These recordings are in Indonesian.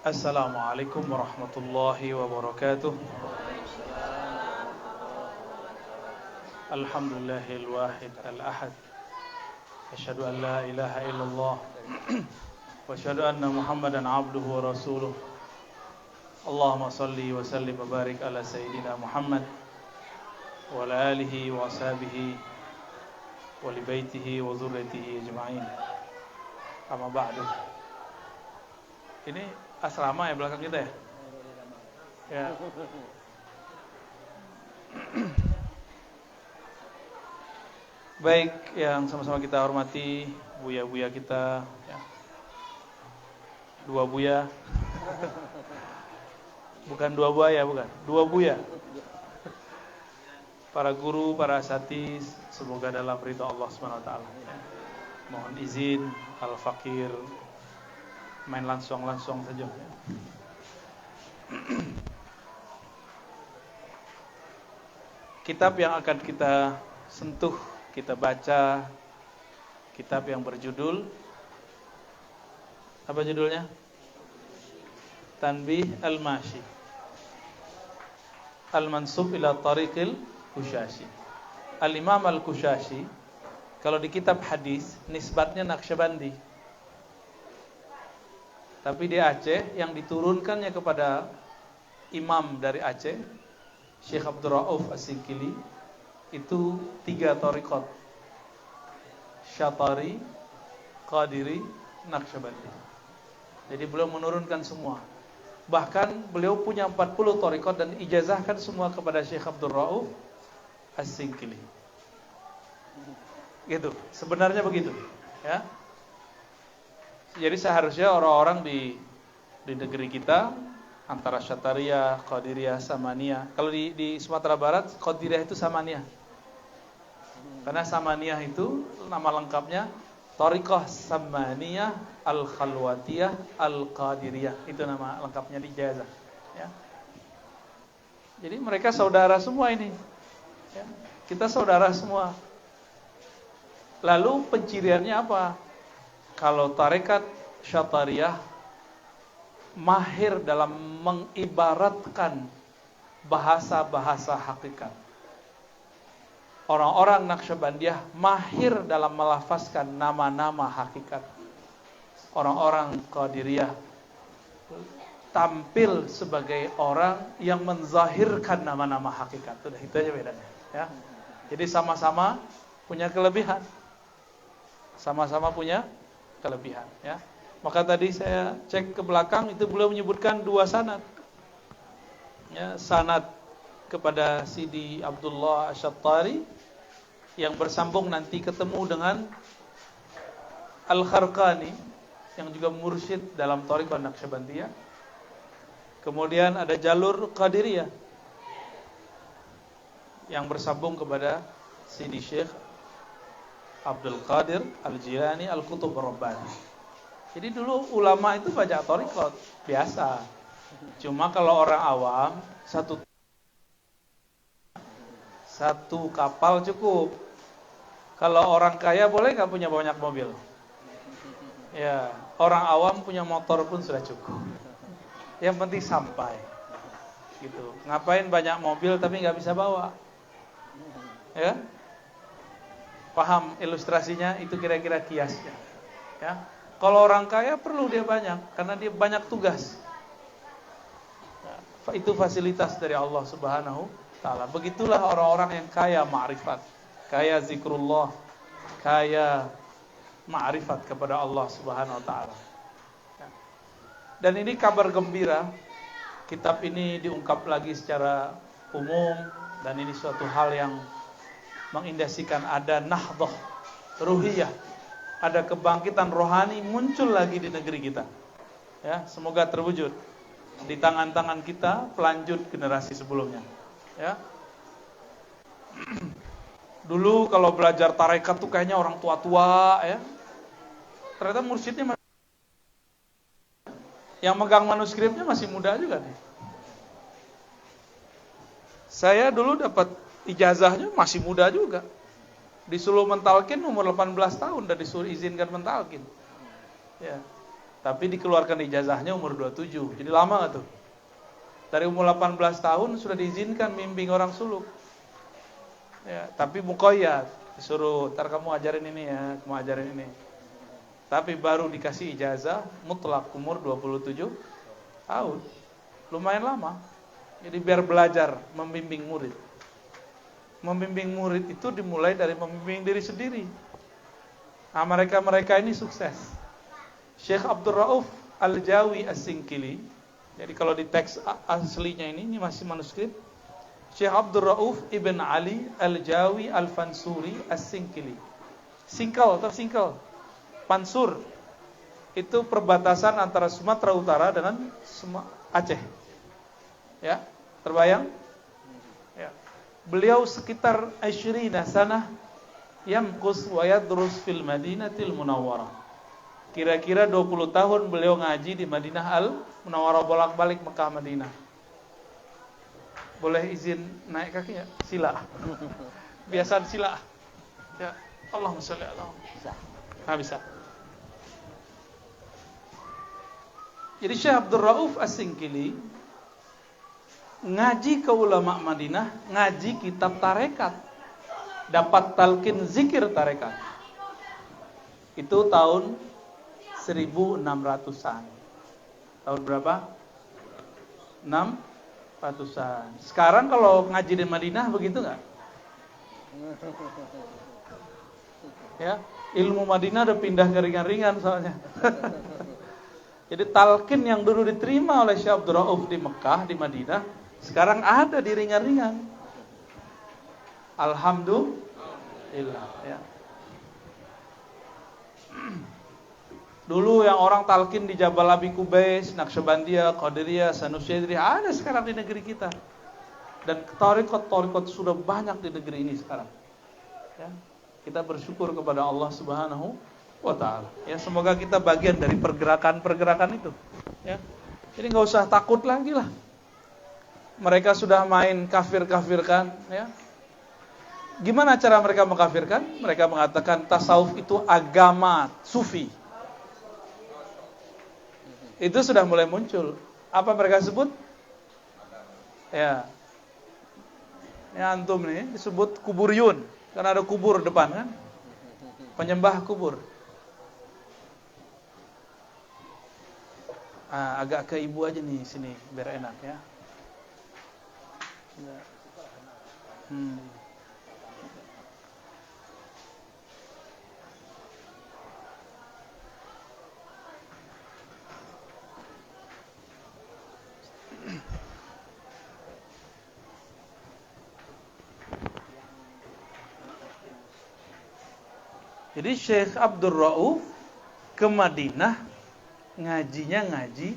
Assalamualaikum warahmatullahi wabarakatuh. Alhamdulillahil wahid al-ahad. Asyhadu an la ilaha illallah wa asyhadu anna Muhammadan abduhu wa rasuluh. Allahumma salli wa sallim wa barik ala sayyidina Muhammad wa ala alihi wa ashabihi wa li baitihi wa dzurriyyatihi ajma'in. Amma ba'du. Ini asrama ya belakang kita ya? Ya. Baik, yang sama-sama kita hormati buya-buya kita ya. Dua buya. Bukan dua buaya, bukan. Dua buya. Para guru, para asatiz, semoga dalam ridha Allah Subhanahu wa taala. Mohon izin al-fakir main langsung saja. Kitab yang akan kita sentuh, kita baca, kitab yang berjudul, apa judulnya? Tanbih al-Mashi Al-Mansub ila Tariqil Kushashi. Al-Imam al-Kushashi, kalau di kitab hadis nisbatnya Naqsyabandi, tapi di Aceh yang diturunkannya kepada imam dari Aceh, Syekh Abdul Rauf As-Singkili, itu 3 thariqat: Syatari, Qadiri, Naqsyabandi. Jadi beliau menurunkan semua. Bahkan beliau punya 40 thariqat dan ijazahkan semua kepada Syekh Abdul Rauf As-Singkili. Gitu. Sebenarnya begitu, ya. Jadi seharusnya orang-orang di negeri kita antara Syatariyah, Qadiriyah, Samaniyah. Kalau di Sumatera Barat, Qadiriyah itu Samaniyah. Karena Samaniyah itu nama lengkapnya Thariqah Samaniyah Al-Khalwatiyah Al-Qadiriyah. Itu nama lengkapnya di ijazah, ya. Jadi mereka saudara semua ini, ya. Kita saudara semua. Lalu penciriannya apa? Kalau tarekat Syatariyah mahir dalam mengibaratkan bahasa-bahasa hakikat. Orang-orang Naqsyabandiyah mahir dalam melafazkan nama-nama hakikat. Orang-orang Qadiriyah tampil sebagai orang yang menzahirkan nama-nama hakikat. Sudah, itu aja bedanya, ya. Jadi sama-sama punya kelebihan. Sama-sama punya kelebihan, ya. Maka tadi saya cek ke belakang, itu beliau menyebutkan 2 sanad. Ya, sanad kepada Sidi Abdullah Asy-Syattari yang bersambung nanti ketemu dengan Al-Kharqani yang juga mursyid dalam thariqah Naqsyabandiyah. Kemudian ada jalur Qadiriyah yang bersambung kepada Sidi Syekh Abdul Qadir Al-Jilani Al-Qutub Ar-Rabbani. Jadi dulu ulama itu banyak thariqat, biasa. Cuma kalau orang awam satu kapal cukup. Kalau orang kaya boleh nggak punya banyak mobil? Ya, orang awam punya motor pun sudah cukup. Yang penting sampai. Gitu. Ngapain banyak mobil tapi nggak bisa bawa? Ya? Paham ilustrasinya? Itu kira-kira kiasnya, ya. Kalau orang kaya perlu dia banyak, karena dia banyak tugas. Itu fasilitas dari Allah Subhanahu Ta'ala. Begitulah orang-orang yang kaya ma'rifat, kaya zikrullah, kaya ma'rifat kepada Allah Subhanahu Wa Ta'ala. Dan ini kabar gembira. Kitab ini diungkap lagi secara umum, dan ini suatu hal yang mengindikasikan ada nahdhah ruhiyah, ada kebangkitan rohani muncul lagi di negeri kita. Ya, semoga terwujud di tangan-tangan kita pelanjut generasi sebelumnya. Ya. Dulu kalau belajar tarekat tuh kayaknya orang tua-tua, ya. Ternyata mursyidnya yang megang manuskripnya masih muda juga nih. Saya dulu dapat ijazahnya masih muda juga. Disuruh mentalkin umur 18 tahun dan disuruh izinkan mentalkin. Ya. Tapi dikeluarkan ijazahnya umur 27. Jadi lama nggak tuh? Dari umur 18 tahun sudah diizinkan bimbing orang suluk. Ya, tapi muqayyad, disuruh, ntar kamu ajarin ini ya, kamu ajarin ini. Tapi baru dikasih ijazah mutlak umur 27 tahun. Lumayan lama. Jadi biar belajar membimbing murid. Membimbing murid itu dimulai dari membimbing diri sendiri. Nah, mereka ini sukses. Syekh Abdul Rauf Al-Jawi As-Singkili. Jadi kalau di teks aslinya ini masih manuskrip. Syekh Abdul Rauf Ibn Ali Al-Jawi Al-Fansuri As-Singkili. Singkal atau singkal? Pansur. Itu perbatasan antara Sumatera Utara dengan Aceh. Ya, terbayang? Ya. Beliau sekitar 20 sanah yamkus wa yadrus fil Madinatil Munawwarah. Kira-kira 20 tahun beliau ngaji di Madinah Al-Munawwarah, bolak-balik Mekah Madinah. Boleh izin naik kaki ya? Sila. Biasa sila. Ya, Allahumma sholli ala Muhammad. Bisa. Jadi Syekh Abdul Rauf As-Singkili ngaji ke ulama Madinah, ngaji kitab tarekat. Dapat talqin zikir tarekat. Itu tahun 1600-an. Tahun berapa? 600-an. Sekarang kalau ngaji di Madinah begitu enggak? Ya, ilmu Madinah udah pindah ke ringan-ringan soalnya. Jadi talqin yang dulu diterima oleh Syekh Abdul Rauf di Mekah, di Madinah, sekarang ada di ringan-ringan. Alhamdulillah ya. Dulu yang orang talqin di Jabal Abi Kubais, Naqsyabandiyah, Qadiriyah, Sanusyidriyah ada sekarang di negeri kita. Dan tarekat sudah banyak di negeri ini sekarang. Ya. Kita bersyukur kepada Allah Subhanahu wa taala. Ya, semoga kita bagian dari pergerakan-pergerakan itu. Ya. Jadi enggak usah takut lagi lah. Mereka sudah main kafir-kafirkan, ya. Gimana cara mereka mengkafirkan? Mereka mengatakan tasawuf itu agama sufi. Itu sudah mulai muncul. Apa mereka sebut? Ya. Ya antum nih disebut kuburiyun. Karena ada kubur depan kan? Penyembah kubur. Agak ke ibu aja nih sini biar enak ya. Jadi Syekh Abdul Rauf ke Madinah ngajinya ngaji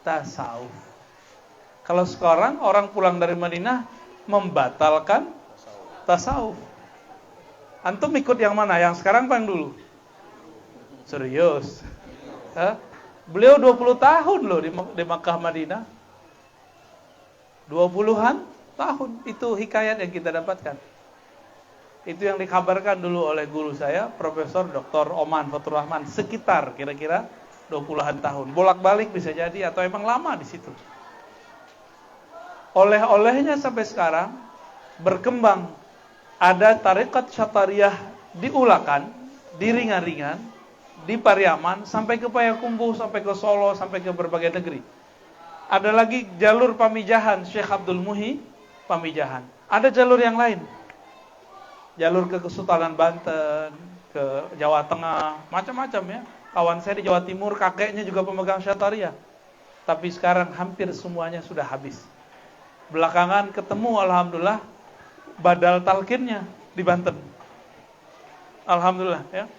tasawuf. Kalau sekarang orang pulang dari Madinah membatalkan tasawuf. Antum ikut yang mana? Yang sekarang apa yang dulu? Serius? Beliau 20 tahun loh di Makkah Madinah. 20-an tahun. Itu hikayat yang kita dapatkan. Itu yang dikabarkan dulu oleh guru saya, Profesor Dr. Oman Fathur Rahman, sekitar kira-kira 20-an tahun. Bolak-balik bisa jadi atau emang lama di situ. Oleh-olehnya sampai sekarang berkembang. Ada tarekat Syatariyah di Ulakan, di Ringan-Ringan, di Pariaman, sampai ke Payakumbuh, sampai ke Solo, sampai ke berbagai negeri. Ada lagi jalur Pamijahan, Syekh Abdul Muhi Pamijahan. Ada jalur yang lain. Jalur ke Kesultanan Banten, ke Jawa Tengah, macam-macam ya. Kawan saya di Jawa Timur, kakeknya juga pemegang Syatariyah. Tapi sekarang hampir semuanya sudah habis. Belakangan ketemu alhamdulillah badal talqinnya di Banten. Alhamdulillah ya.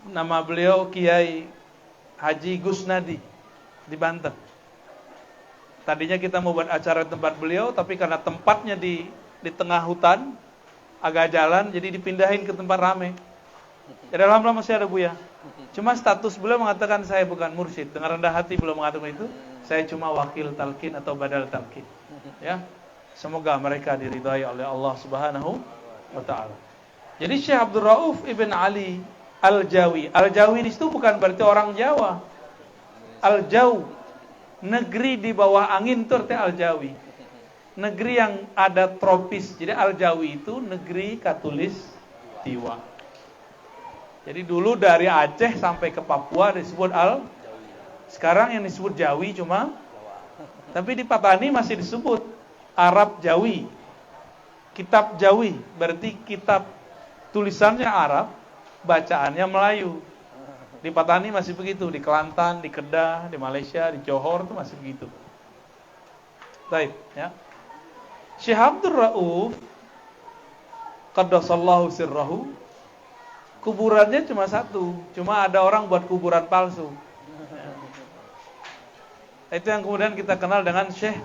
Nama beliau Kiai Haji Gusnadi di Banten. Tadinya kita mau buat acara di tempat beliau, tapi karena tempatnya di tengah hutan, agak jalan, jadi dipindahin ke tempat rame. Jadi alhamdulillah masih ada Buya. Cuma status beliau mengatakan saya bukan mursyid. Dengan rendah hati beliau mengatakan itu. Saya cuma wakil talqin atau badal talqin. Ya, semoga mereka diridhai oleh Allah Subhanahu wa taala. Jadi Syekh Abdul Rauf Ibn Ali Al-Jawi. Al-Jawi di situ bukan berarti orang Jawa. Al-Jaw, negeri di bawah angin itu artinya Al-Jawi. Negeri yang ada tropis. Jadi Al-Jawi itu negeri Katulistiwa. Jadi dulu dari Aceh sampai ke Papua disebut sekarang yang disebut Jawi cuma, tapi di Patani masih disebut Arab Jawi. Kitab Jawi, berarti kitab tulisannya Arab, bacaannya Melayu. Di Patani masih begitu, di Kelantan, di Kedah, di Malaysia, di Johor itu masih begitu. Baik, ya. Syekh Abdul Rauf qaddasallahu sirrahu, kuburannya cuma satu, cuma ada orang buat kuburan palsu. Itu yang kemudian kita kenal dengan Syekh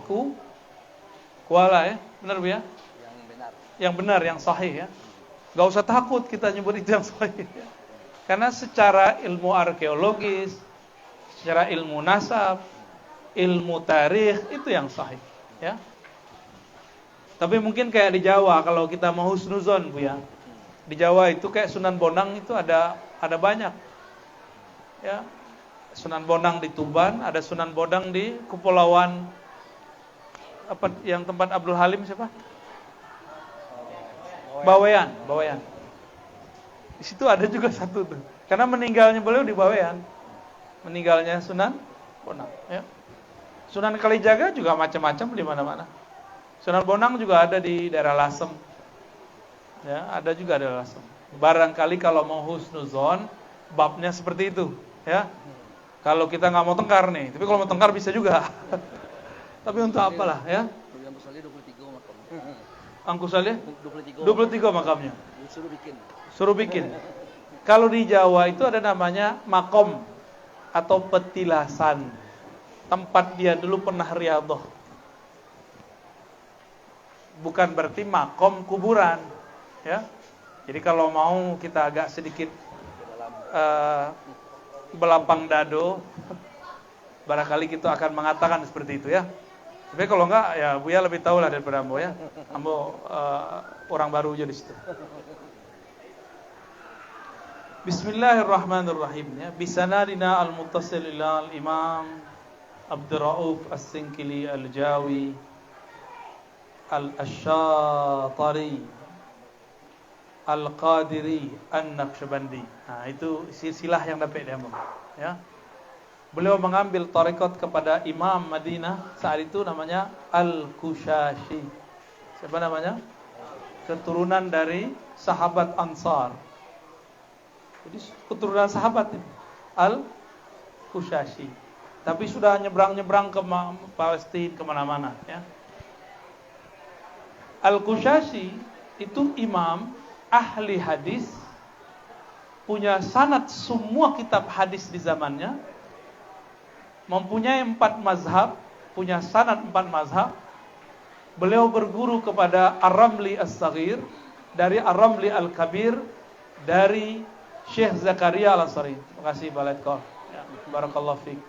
Kuala, ya. Benar Bu ya? Yang benar. Yang benar, yang sahih ya. Gak usah takut kita nyebut itu yang sahih ya. Karena secara ilmu arkeologis, secara ilmu nasab, ilmu tarikh itu yang sahih, ya. Tapi mungkin kayak di Jawa kalau kita mau husnuzon Bu ya. Di Jawa itu kayak Sunan Bonang itu ada banyak. Ya. Sunan Bonang di Tuban, ada Sunan Bonang di Kepulauan apa yang tempat Abdul Halim siapa? Bawean. Di situ ada juga satu tuh. Karena meninggalnya beliau di Bawean. Meninggalnya Sunan Bonang, ya. Sunan Kalijaga juga macam-macam di mana-mana. Sunan Bonang juga ada di daerah Lasem. Ya, ada juga di Lasem. Barangkali kalau mau husnuzon, babnya seperti itu, ya. Kalau kita nggak mau tengkar nih, tapi kalau mau tengkar bisa juga. Tapi untuk apalah, ya? Yang Saleh 23 makam. Angku Saleh 23 makamnya. Suruh bikin. Kalau di Jawa itu ada namanya makom atau petilasan. Tempat dia dulu pernah riyadhah. Bukan berarti makom kuburan, ya. Jadi kalau mau kita agak sedikit belapang dado, barangkali kita akan mengatakan seperti itu, ya. Tapi kalau enggak, ya Buya lebih tahu lah daripada Ambo, ya. Ambo orang baru aja di situ. Bismillahirrahmanirrahim, ya. Bisanadina al-muttasil ila al-imam Abdul Rauf As-Sinkili Al-Jawi Al-Asyatari Al-Qadiri An-Naqsyabandi. Nah, itu silsilah yang dapat dia, ya. Beliau mengambil tarekat kepada Imam Madinah saat itu namanya Al-Kushashi. Siapa namanya? Keturunan dari sahabat Ansar. Jadi keturunan sahabat ini Al-Kushashi. Tapi sudah nyebrang-nyebrang ke Palestina, kemana-mana, ya. Al-Kushashi itu imam ahli hadis, punya sanad semua kitab hadis di zamannya, mempunyai 4 mazhab, punya sanad 4 mazhab. Beliau berguru kepada Ar-Ramli As-Saghir, dari Ar-Ramli Al-Kabir, dari Syekh Zakaria Al-Ansari. Terima kasih Pak Letkol, ya. Barakallahu fiik.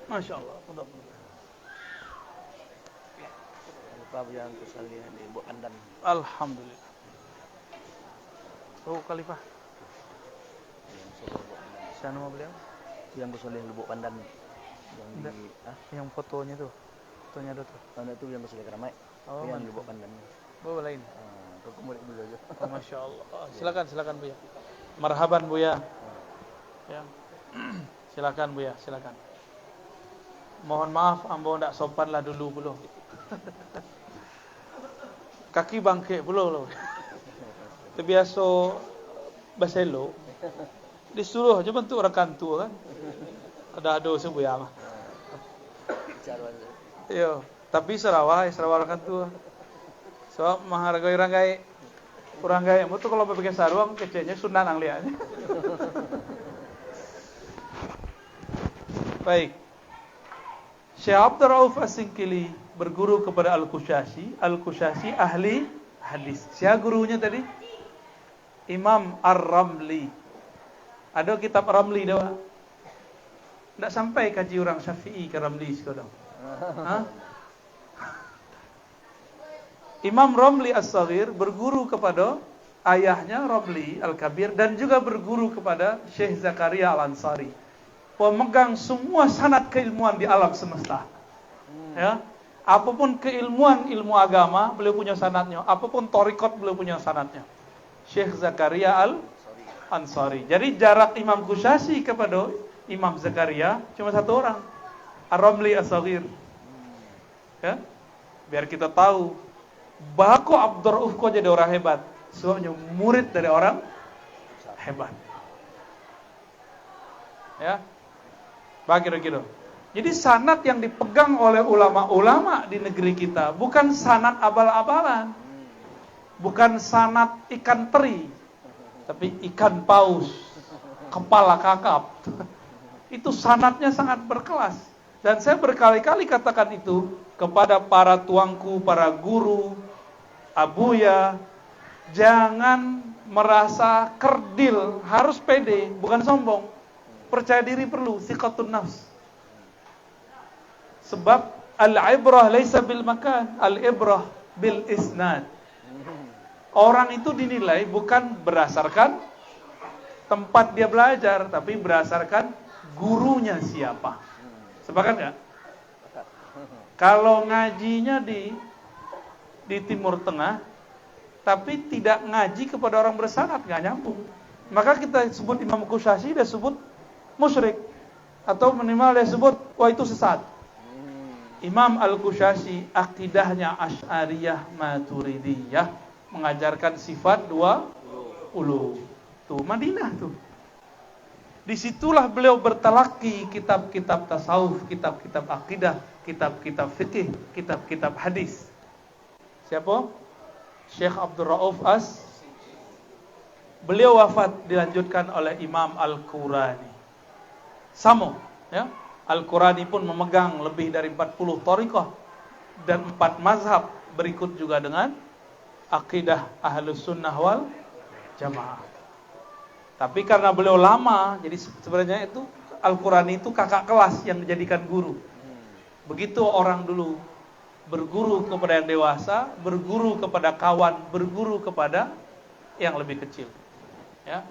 Masya Allah. Lupa yang kesalahan di Ibu Pandan. Alhamdulillah. Oh, Khalifah. Siapa nama beliau? Yang kesalahan Ibu Pandan. Yang fotonya tuh. Fotonya ada tuh. Itu yang kesalahan Keramai. Oh, yang Ibu Pandan. Oh, lain. Aku murid dulu aja. Oh, Masya Allah. Silakan Buya. Marhaban Buya. Ya. Silakan Buya, silakan. Mohon maaf, ambo ndak sopan lah dulu belum. Kaki bangkit belum loh. Terbiasa baselo. Disuruh aja bentuk orang kantu kan. Ada sebuah mah. Yo, tapi Sarawak orang kantu. So menghargai orang gaya. Orang gaya itu kalau bikin sarung kecilnya sunan anglianya. Baik. Syekh Abdul Rauf As-Sinkili berguru kepada Al-Kushashi. Al-Kushashi ahli hadis. Siapa gurunya tadi? Imam Ar-Ramli. Ada kitab Ramli dah. Tidak sampai kaji orang Syafi'i ke Ramli sekarang. Hah? Imam Romli As-Saghir berguru kepada ayahnya Romli Al-Kabir dan juga berguru kepada Syekh Zakaria Al-Ansari, pemegang semua sanad keilmuan di alam semesta. Ya, apapun keilmuan ilmu agama beliau punya sanadnya, apapun thariqat beliau punya sanadnya. Syekh Zakaria Al-Ansari. Jadi jarak Imam Kusyasi kepada Imam Zakaria cuma satu orang, Ar-Romli As-Saghir. Ya, biar kita tahu bahwa Abdur Rauf kok jadi orang hebat, soalnya murid dari orang hebat. Ya, begitu. Jadi sanad yang dipegang oleh ulama-ulama di negeri kita bukan sanad abal-abalan, bukan sanad ikan teri, tapi ikan paus, kepala kakap. Itu sanadnya sangat berkelas. Dan saya berkali-kali katakan itu kepada para tuanku, para guru, abuya, jangan merasa kerdil, harus pede, bukan sombong. Percaya diri perlu, thiqatun nafs. Sebab al-ibrah laisa bil makan, al-ibrah bil isnad. Orang itu dinilai bukan berdasarkan tempat dia belajar, tapi berdasarkan gurunya siapa. Sepakat nggak? Kalau ngajinya di Timur Tengah, tapi tidak ngaji kepada orang bersanad, nggak nyambung. Maka kita sebut Imam Kusyasi, dia sebut musyrik, atau minimal dia sebut wah itu sesat. Imam Al-Kusyasi akidahnya Asy'ariyah Maturidiyah, mengajarkan sifat dua ulu. Tuh Madinah tuh. Disitulah beliau bertalaki kitab-kitab tasawuf, kitab-kitab akidah, kitab-kitab fikih, kitab-kitab hadis. Siapa? Syekh Abdur Rauf As. Beliau wafat dilanjutkan oleh Imam Al-Qurani. Sama, ya. Al-Qurani pun memegang lebih dari 40 thariqah dan 4 mazhab, berikut juga dengan akidah Ahlus Sunnah wal Jamaah. Tapi karena beliau lama, jadi sebenarnya itu Al-Qurani itu kakak kelas yang dijadikan guru. Begitu orang dulu berguru kepada yang dewasa, berguru kepada kawan, berguru kepada yang lebih kecil. Ya.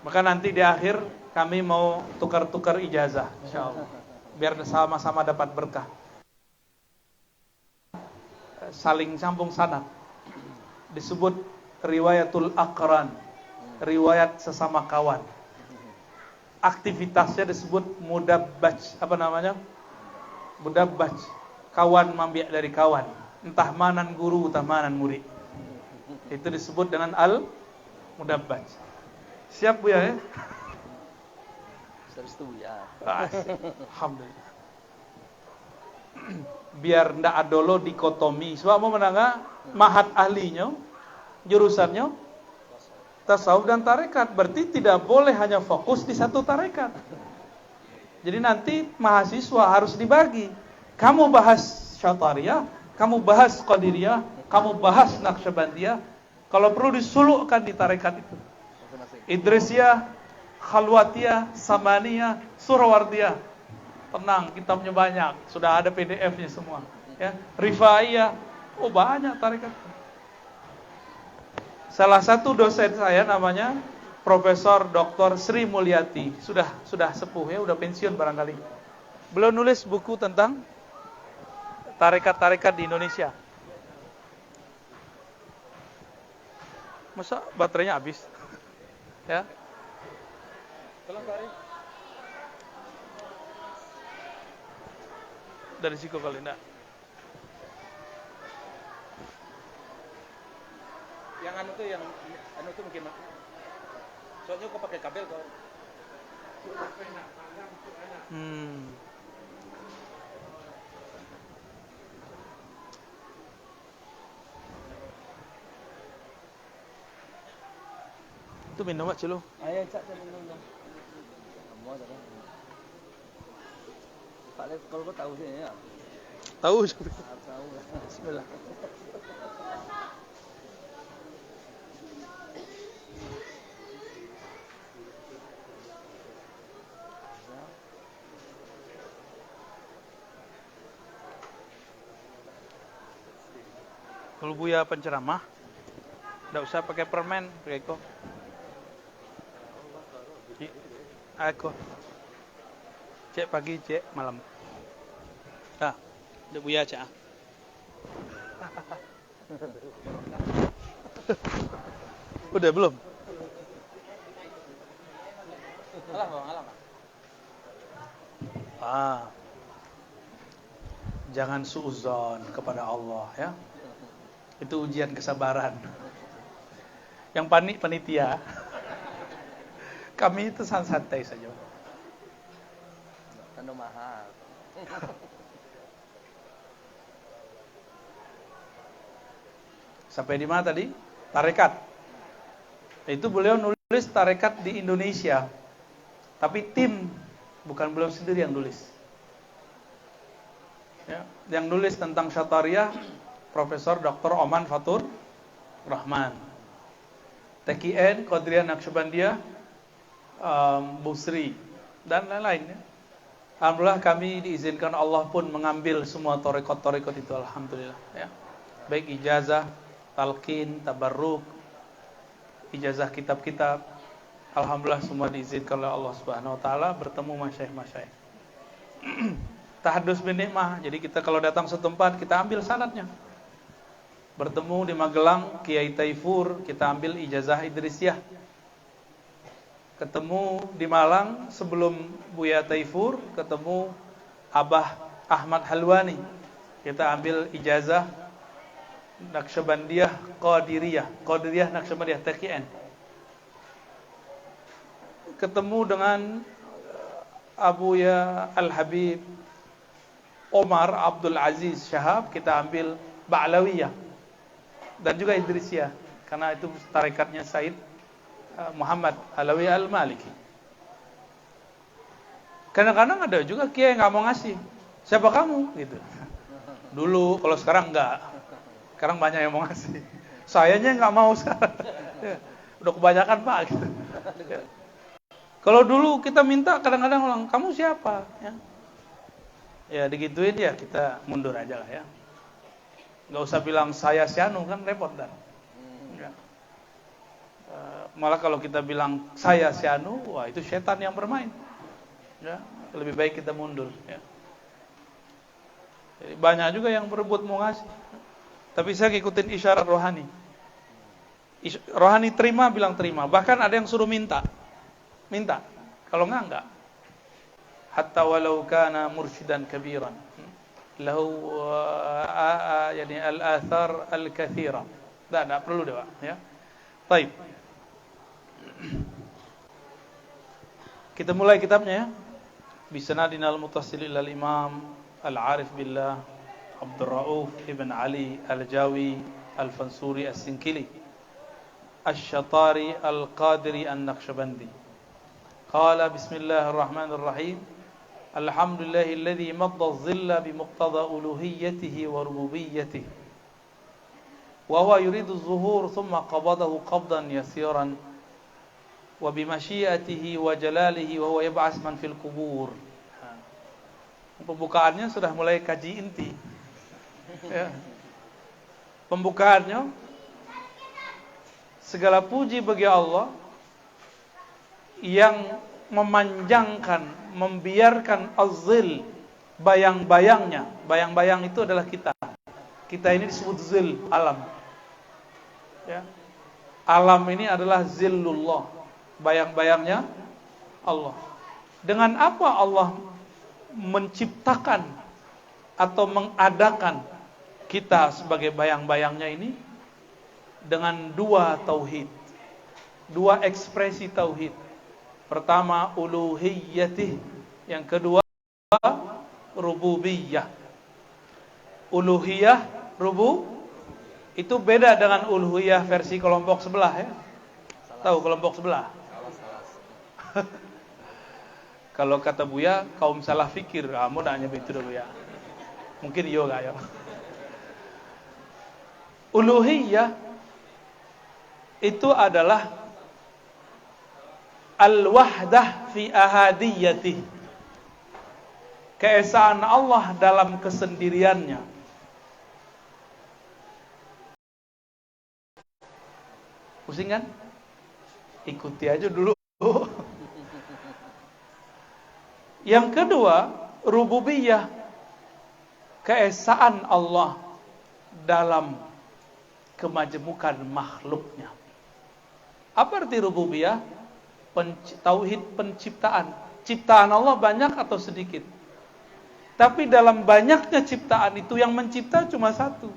Maka nanti di akhir kami mau tukar-tukar ijazah, insyaallah. Biar sama-sama dapat berkah. Saling sambung sanad. Disebut riwayatul aqran, riwayat sesama kawan. Aktivitasnya disebut mudabbaj, apa namanya? Mudabbaj. Kawan mambiak dari kawan, entah manan guru, entah manan murid. Itu disebut dengan al-mudabbaj. Siap Bu ya? Serestu ya. Alhamdulillah. Biar ndak adolo dikotomi. Sebab mau menanga mahat ahlinya, jurusannya tasawuf dan tarekat. Berarti tidak boleh hanya fokus di satu tarekat. Jadi nanti mahasiswa harus dibagi. Kamu bahas Syatariyah, kamu bahas Qadiriyah, kamu bahas Naqsyabandiyah. Kalau perlu disulukkan di tarekat itu. Idrisiyah, Khalwatiyah, Samaniyah, Surawardiyah. Tenang, kitabnya banyak, sudah ada PDF-nya semua. Ya, Rifaiyah, oh banyak tarekat. Salah satu dosen saya namanya Profesor Dr. Sri Mulyati, sudah sepuh ya, udah pensiun barangkali. Beliau nulis buku tentang tarekat-tarekat di Indonesia. Masa baterainya habis? Ya. Tolong tarik. Dari siku kali enggak. Yang anu tuh mungkin. Soalnya kok pakai kabel kok. Itu minum aja lo. Ayo cak minum dong. Kamu ada kan? Pak Lek kalau kau tahu sih ya. Tahu. Tahu. Bismillah. Kalau Buya penceramah, tidak usah pakai permen, pakai kok. Aku cek pagi, cek malam. Udah Buya cek. Udah belum? Jangan suudzon kepada Allah ya. Itu ujian kesabaran. Yang panik panitia. Kami itu santai saja. Anu mahal. Sampai di mana tadi? Tarekat. Itu beliau nulis tarekat di Indonesia. Tapi tim, bukan beliau sendiri yang nulis. Ya, yang nulis tentang Syatariah Profesor Dr. Oman Fatur Rahman. TKN Qadiriyah Naqsyabandiyah Busri dan lain-lain ya. Alhamdulillah kami diizinkan Allah pun mengambil semua tarekat-tarekat itu, alhamdulillah ya. Baik ijazah, talqin, tabarruk, ijazah kitab-kitab, alhamdulillah semua diizinkan oleh Allah Subhanahu wa taala bertemu masyayikh-masyayikh. Tahadus bin nikmah. Jadi kita kalau datang setempat kita ambil sanadnya. Bertemu di Magelang Kiai Taifur, kita ambil ijazah Idrisiyah. Ketemu di Malang sebelum Buya Taifur, ketemu Abah Ahmad Halwani, kita ambil ijazah Naqsyabandiyah Qadiriyah Naqsyabandiyah TKN. Ketemu dengan Abuya Al-Habib Omar Abdul Aziz Syahab, kita ambil Ba'lawiyah dan juga Idrisiyah, karena itu tarekatnya Said Muhammad Alawi Al-Maliki. Kadang-kadang ada juga kiai yang nggak mau ngasih. Siapa kamu? Gitu. Dulu, kalau sekarang enggak. Sekarang banyak yang mau ngasih. Sayanya nggak mau sekarang. Udah kebanyakan Pak. Gitu. Kalau dulu kita minta, kadang-kadang orang, kamu siapa? Ya digituin ya, kita mundur aja lah ya. Nggak usah bilang saya si Anu, kan repot dan. Malah kalau kita bilang saya si Anu, wah itu setan yang bermain. Ya, lebih baik kita mundur. Ya. Jadi banyak juga yang berebut mau ngasih. Tapi saya ikutin isyarat rohani. Rohani terima, bilang terima. Bahkan ada yang suruh minta. Kalau enggak. Hatta walau kana mursyidan kabiran. Lahu yani al-athar al-kathira. Tidak perlu deh Pak. Ya. Baik. Kita mulai kitabnya ya. Bisanadinal muttasil ilal Imam Al-Arif Billah Abdul Rauf Ibn Ali Al-Jawi Al-Fansuri As-Sinkili Asy-Syatari Al-Qadiri An-Naqsyabandi. Qala bismillahirrahmanirrahim. Alhamdulillahilladzi madda adh-dhilla bimuqtada uluhiyyatihi wa rububiyyatihi. Wa huwa yuridu adh-dhuhur thumma qabadahu qabdan yasiran. Wa bimasyiatihi wa jalalihi wa huwa yab'ats man fil qubur. Pembukaannya sudah mulai kaji inti. Ya. Pembukaannya, segala puji bagi Allah yang memanjangkan, membiarkan az-zil, bayang-bayangnya. Bayang-bayang itu adalah kita. Kita ini disebut zil, alam. Ya. Alam ini adalah zillullah. Bayang-bayangnya Allah. Dengan apa Allah menciptakan atau mengadakan kita sebagai bayang-bayangnya ini? Dengan dua tauhid, dua ekspresi tauhid. Pertama uluhiyyatih, yang kedua rububiyah. Uluhiyah, itu beda dengan uluhiyah versi kelompok sebelah ya. Tahu kelompok sebelah? Kalau kata Buya, kaum salah fikir. Kamu nanya begitu dulu ya. Mungkin iya enggak ya. Uluhiyah itu adalah al-wahdah fi ahadiyatih. Keesaan Allah dalam kesendiriannya. Pusing kan? Ikuti aja dulu. Yang kedua, rububiyah, keesaan Allah dalam kemajemukan makhluknya. Apa arti rububiyah? Tauhid penciptaan. Ciptaan Allah banyak atau sedikit? Tapi dalam banyaknya ciptaan itu yang mencipta cuma satu.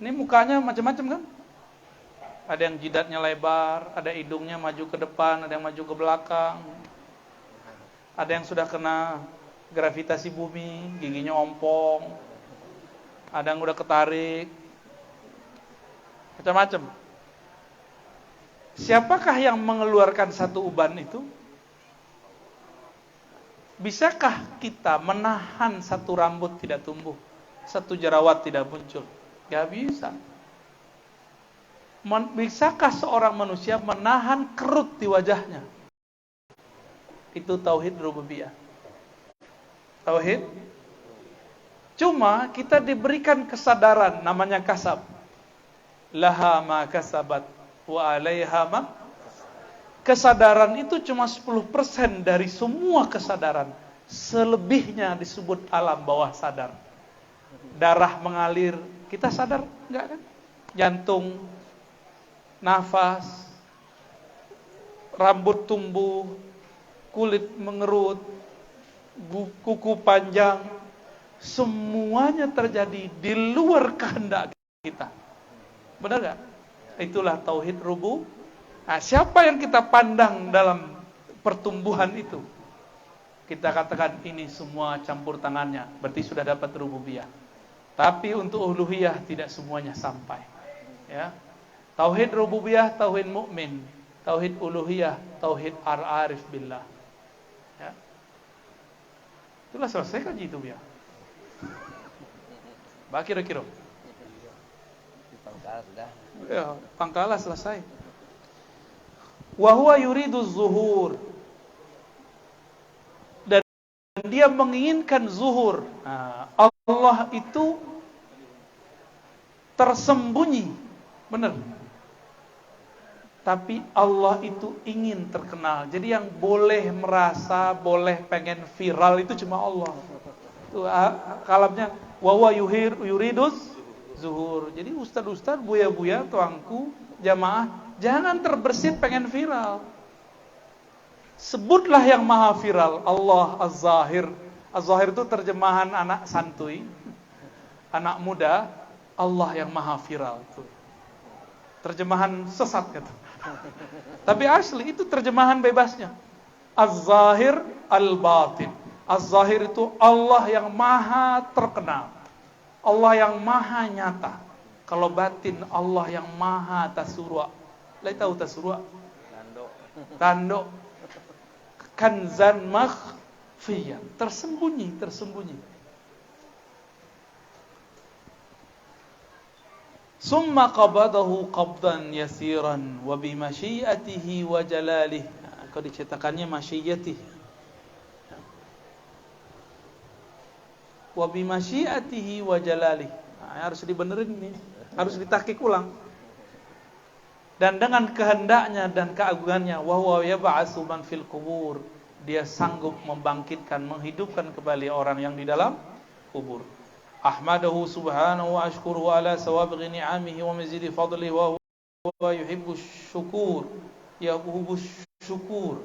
Ini mukanya macam-macam kan? Ada yang jidatnya lebar, ada hidungnya maju ke depan, ada yang maju ke belakang. Ada yang sudah kena gravitasi bumi, giginya ompong. Ada yang udah ketarik. Macam-macam. Siapakah yang mengeluarkan satu uban itu? Bisakah kita menahan satu rambut tidak tumbuh, satu jerawat tidak muncul? Gak bisa. Bisakah seorang manusia menahan kerut di wajahnya? Itu tauhid rububiyah. Tauhid. Cuma kita diberikan kesadaran, namanya kasab. Laha ma kasabat wa alaiha ma. Kesadaran itu cuma 10% dari semua kesadaran. Selebihnya disebut alam bawah sadar. Darah mengalir, kita sadar enggak kan? Jantung, nafas, rambut tumbuh, kulit mengerut, kuku panjang, semuanya terjadi di luar kehendak kita. Benar enggak? Itulah tauhid rububiyah. Nah, siapa yang kita pandang dalam pertumbuhan itu? Kita katakan ini semua campur tangannya, berarti sudah dapat rububiyah. Tapi untuk uluhiyah tidak semuanya sampai. Ya. Tauhid rububiyah, tauhid mukmin, tauhid uluhiyah, tauhid ar-arif billah. Ya. Itulah selesai kan itu ya. Bah kira-kira. Pangkal sudah. Ya, pangkalah selesai. Wa huwa yuridu zuhur. Dan dia menginginkan zuhur. Nah, Allah itu tersembunyi. Benar. Tapi Allah itu ingin terkenal. Jadi yang boleh merasa, boleh pengen viral itu cuma Allah. Itu kalamnya wa huwa yuridus zuhur. Jadi ustaz-ustaz, buya-buya, tuangku, jamaah, jangan terbersit pengen viral. Sebutlah yang maha viral, Allah Az-Zahir. Az-Zahir itu terjemahan anak santuy, anak muda, Allah yang maha viral. Itu terjemahan sesat gitu. Tapi asli itu terjemahan bebasnya. Az-Zahir Al-Batin. Az-Zahir itu Allah yang maha terkenal, Allah yang maha nyata. Kalau batin, Allah yang maha tasurwa. Lai tahu tasurwa? Tanduk. Kanzan makhfiyan. Tersembunyi. Summa qabadahu qabdan yasiran wa bi masyiatihi wa jalalih. Kalau dicetakannya masyiatihi. Wa bi masyiatihi wa jalalih. Harus dibenerin nih. Harus ditakik ulang. Dan dengan kehendaknya dan keagungannya, wa huwa yab'atsu man fil qubur, dia sanggup membangkitkan, menghidupkan kembali orang yang di dalam kubur. Ahmadahu subhanahu wa ashkuruhu ala sawabighi ni'amihi wa mazidi fadlihi wa huwa yuhibbus syukur. Yuhibbus syukur.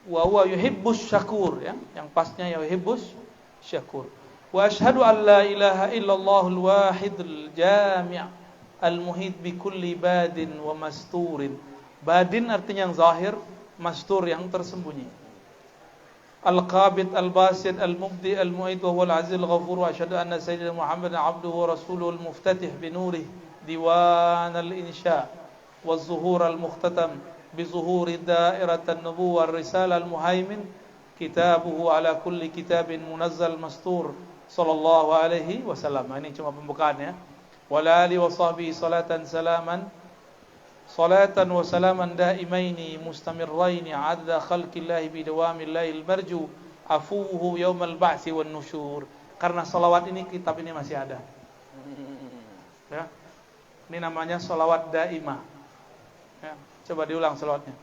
Wa huwa yuhibbus syakur, ya. Yang pasnya yuhibbus syakur. Wa asyhadu an la ilaha illallahul wahidul jami' al-muhit bi kulli badin wa masturin. Badin artinya yang zahir, mastur yang tersembunyi. Al-qabid al-basid al-mubdi al-mu'id wa huwal aziz al-ghafur. Wa asyhadu anna sayyidina Muhammadan abduhu wa rasuluhu al-muftatih bi nurih diwan al-insya wa az-zuhur al-mukhtatam bi zuhuri da'irat an-nubuwah ar-risalah al-muhaimin kitabuhu ala kulli kitabin munazzal mastur sallallahu alaihi wasallam. Ini cuma pembukaannya. Wala ali wa sahbihi salatan wa salaman daimaini mustamirraini adada khalqillahi bidawamillahi almarju afuhu yaumal ba'si wan nusyur. Karena salawat ini, kitab ini masih ada. Ya. Ini namanya salawat daimah. Ya. Coba diulang salawatnya.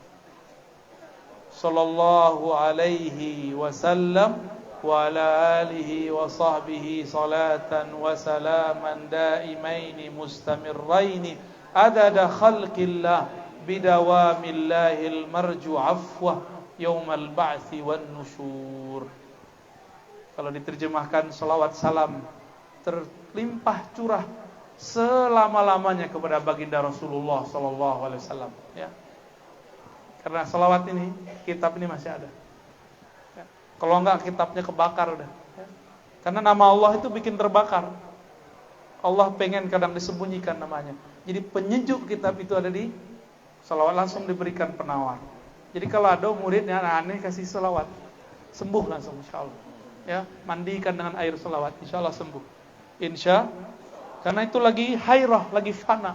Sallallahu alaihi wasallam wa ala alihi wa sahbihi salatan wa salaman daimaini mustamirraini adada khalqillah bidawamillahil marju afwah yaumal ba'si wan nusyur. Kalau diterjemahkan, salawat salam terlimpah curah selama-lamanya kepada baginda Rasulullah sallallahu alaihi wasallam, ya. Karena salawat ini, kitab ini masih ada. Ya. Kalau enggak, kitabnya kebakar udah. Ya. Karena nama Allah itu bikin terbakar. Allah pengen kadang disembunyikan namanya. Jadi penyejuk kitab itu ada di salawat, langsung diberikan penawar. Jadi kalau ada muridnya aneh kasih salawat, sembuh langsung insyaallah. Ya, mandikan dengan air salawat, insyaallah sembuh. Karena itu lagi hairah, lagi fana.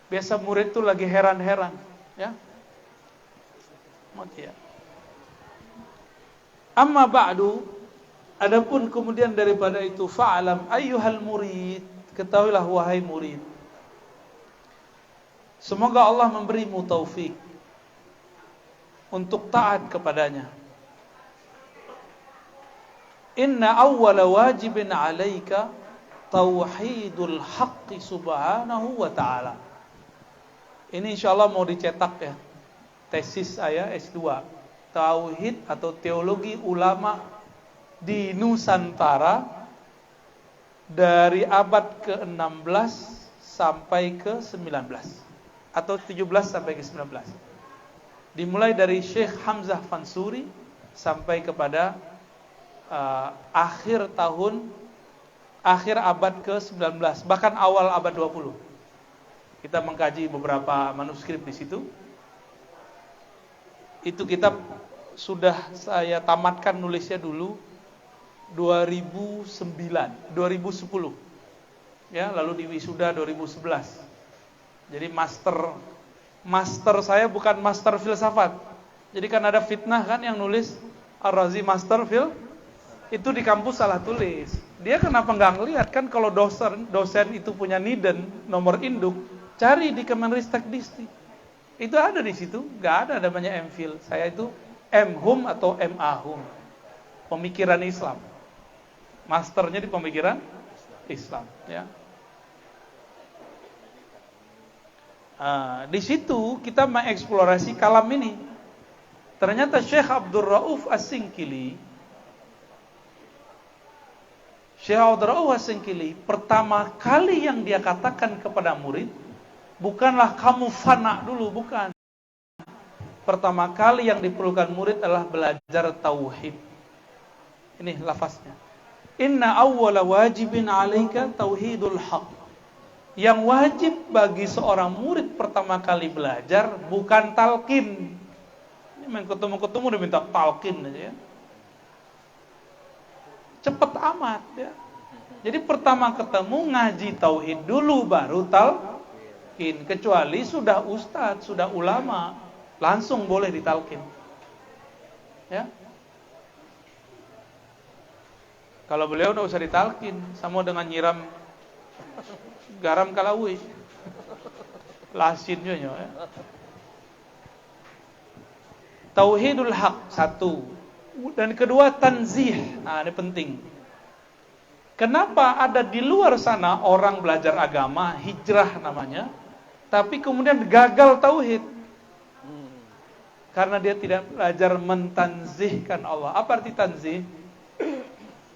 Biasa murid itu lagi heran-heran, ya. Mati ya. Amma ba'du, adapun kemudian daripada itu, fa'alam ayyuhal murid, ketahuilah wahai murid. Semoga Allah memberimu taufik untuk taat kepadanya. Inna awwala wajibin 'alaika tauhidul haqqi subhanahu wa ta'ala. Ini insyaallah mau dicetak ya. Tesis saya S2. Tauhid atau teologi ulama di Nusantara dari abad ke-16 sampai ke-19 atau 17 sampai ke-19. Dimulai dari Syekh Hamzah Fansuri sampai kepada akhir abad ke-19, bahkan awal abad 20. Kita mengkaji beberapa manuskrip di situ. Itu kitab sudah saya tamatkan nulisnya dulu 2010. Ya, lalu diwisuda 2011. Jadi master saya bukan master filsafat. Jadi kan ada fitnah kan yang nulis Ar-Razi master itu di kampus salah tulis. Dia kenapa nggak ngelihat kan kalau dosen itu punya NIDEN, nomor induk, cari di Kemenristek Dikti. Itu ada di situ, nggak ada namanya MPhil. Saya itu M.Hum atau M.A.Hum. Pemikiran Islam. Masternya di pemikiran Islam, ya. Di situ kita mengeksplorasi kalam ini. Ternyata Syekh Abdul Rauf As-Singkili pertama kali yang dia katakan kepada murid, bukanlah kamu fana dulu, bukan. Pertama kali yang diperlukan murid adalah belajar tauhid. Ini lafaznya. Inna awwala wajibin 'alaika tauhidul haqq. Yang wajib bagi seorang murid pertama kali belajar bukan talqin. Ini main ketemu udah minta talqin aja ya. Cepet amat ya. Jadi pertama ketemu ngaji tauhid dulu baru talqin. Kecuali sudah ustadz, sudah ulama, langsung boleh ditalqin. Ya. Kalau beliau enggak usah ditalqin, sama dengan nyiram garam kalawi. Lasinnya ya. Tauhidul haq satu. Dan kedua tanzih. Nah, ini penting. Kenapa ada di luar sana orang belajar agama, hijrah namanya, tapi kemudian gagal tauhid? Karena dia tidak belajar mentanzihkan Allah. Apa arti tanzih?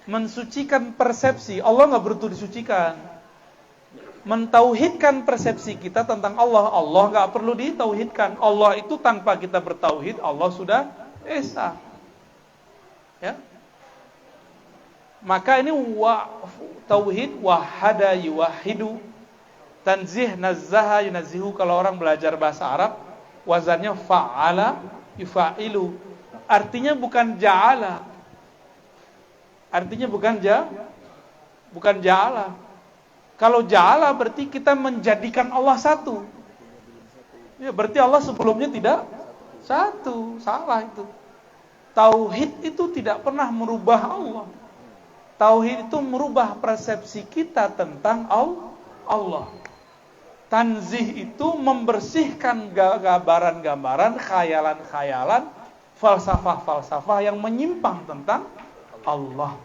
Mensucikan persepsi. Allah enggak butuh disucikan. Mentauhidkan persepsi kita tentang Allah. Allah enggak perlu ditauhidkan. Allah itu tanpa kita bertauhid, Allah sudah esa. Ya. Maka ini tauhid wahada yuwahidu, tanzih nazzaha yunazzihu. Kalau orang belajar bahasa Arab, wazannya fa'ala yufa'ilu. Artinya bukan ja'ala. Artinya bukan ja'ala. Kalau ja'ala berarti kita menjadikan Allah satu. Ya, berarti Allah sebelumnya tidak satu. Salah itu. Tauhid itu tidak pernah merubah Allah. Tauhid itu merubah persepsi kita tentang Allah. Tanzih itu membersihkan gambaran-gambaran, khayalan-khayalan, falsafah-falsafah yang menyimpang tentang Allah.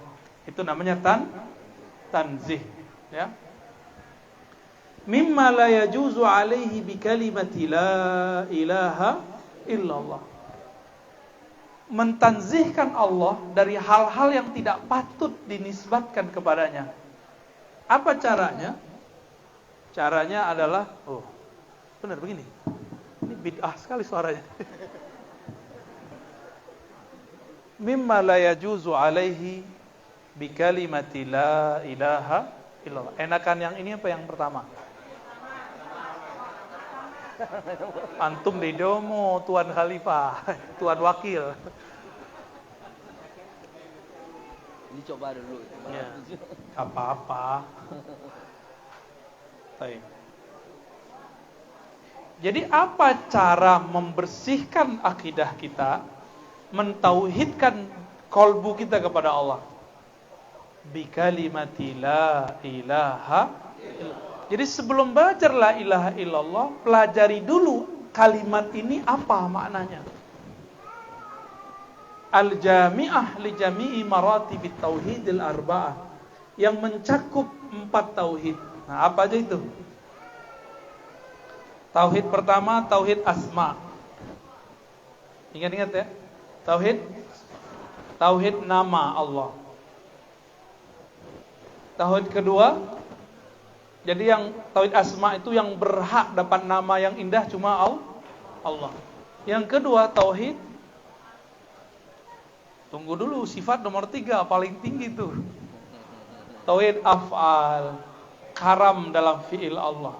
Itu namanya tanzih, ya. Mimma la yajuzu alaihi bi kalimati la ilaha illallah. Mentanzihkan Allah dari hal-hal yang tidak patut dinisbatkan kepadanya. Apa caranya? Caranya adalah, benar begini. Ini bid'ah sekali suaranya. Mimma la yajuzu alaihi bi kalimati la ilaha illallah. Enakan yang ini apa yang pertama? Antum di domo, Tuan Khalifah, Tuan Wakil. Ini coba dulu. Ya, apa-apa. Baik. Jadi apa cara membersihkan akidah kita, mentauhidkan kolbu kita kepada Allah? Bi kalimati la ilaha illallah. Jadi sebelum belajar la ilaha illallah, pelajari dulu kalimat ini apa maknanya. Al-jami'ah li jami'i maratibit tauhidil arba'ah, yang mencakup 4 tauhid. Nah, apa aja itu? Tauhid pertama, tauhid asma. Ingat-ingat ya. Tauhid nama Allah. Tauhid kedua, jadi yang tauhid asma itu yang berhak dapat nama yang indah cuma Allah. Yang kedua tauhid, tunggu dulu, sifat nomor 3 paling tinggi tuh. Tauhid af'al, karam dalam fi'il Allah.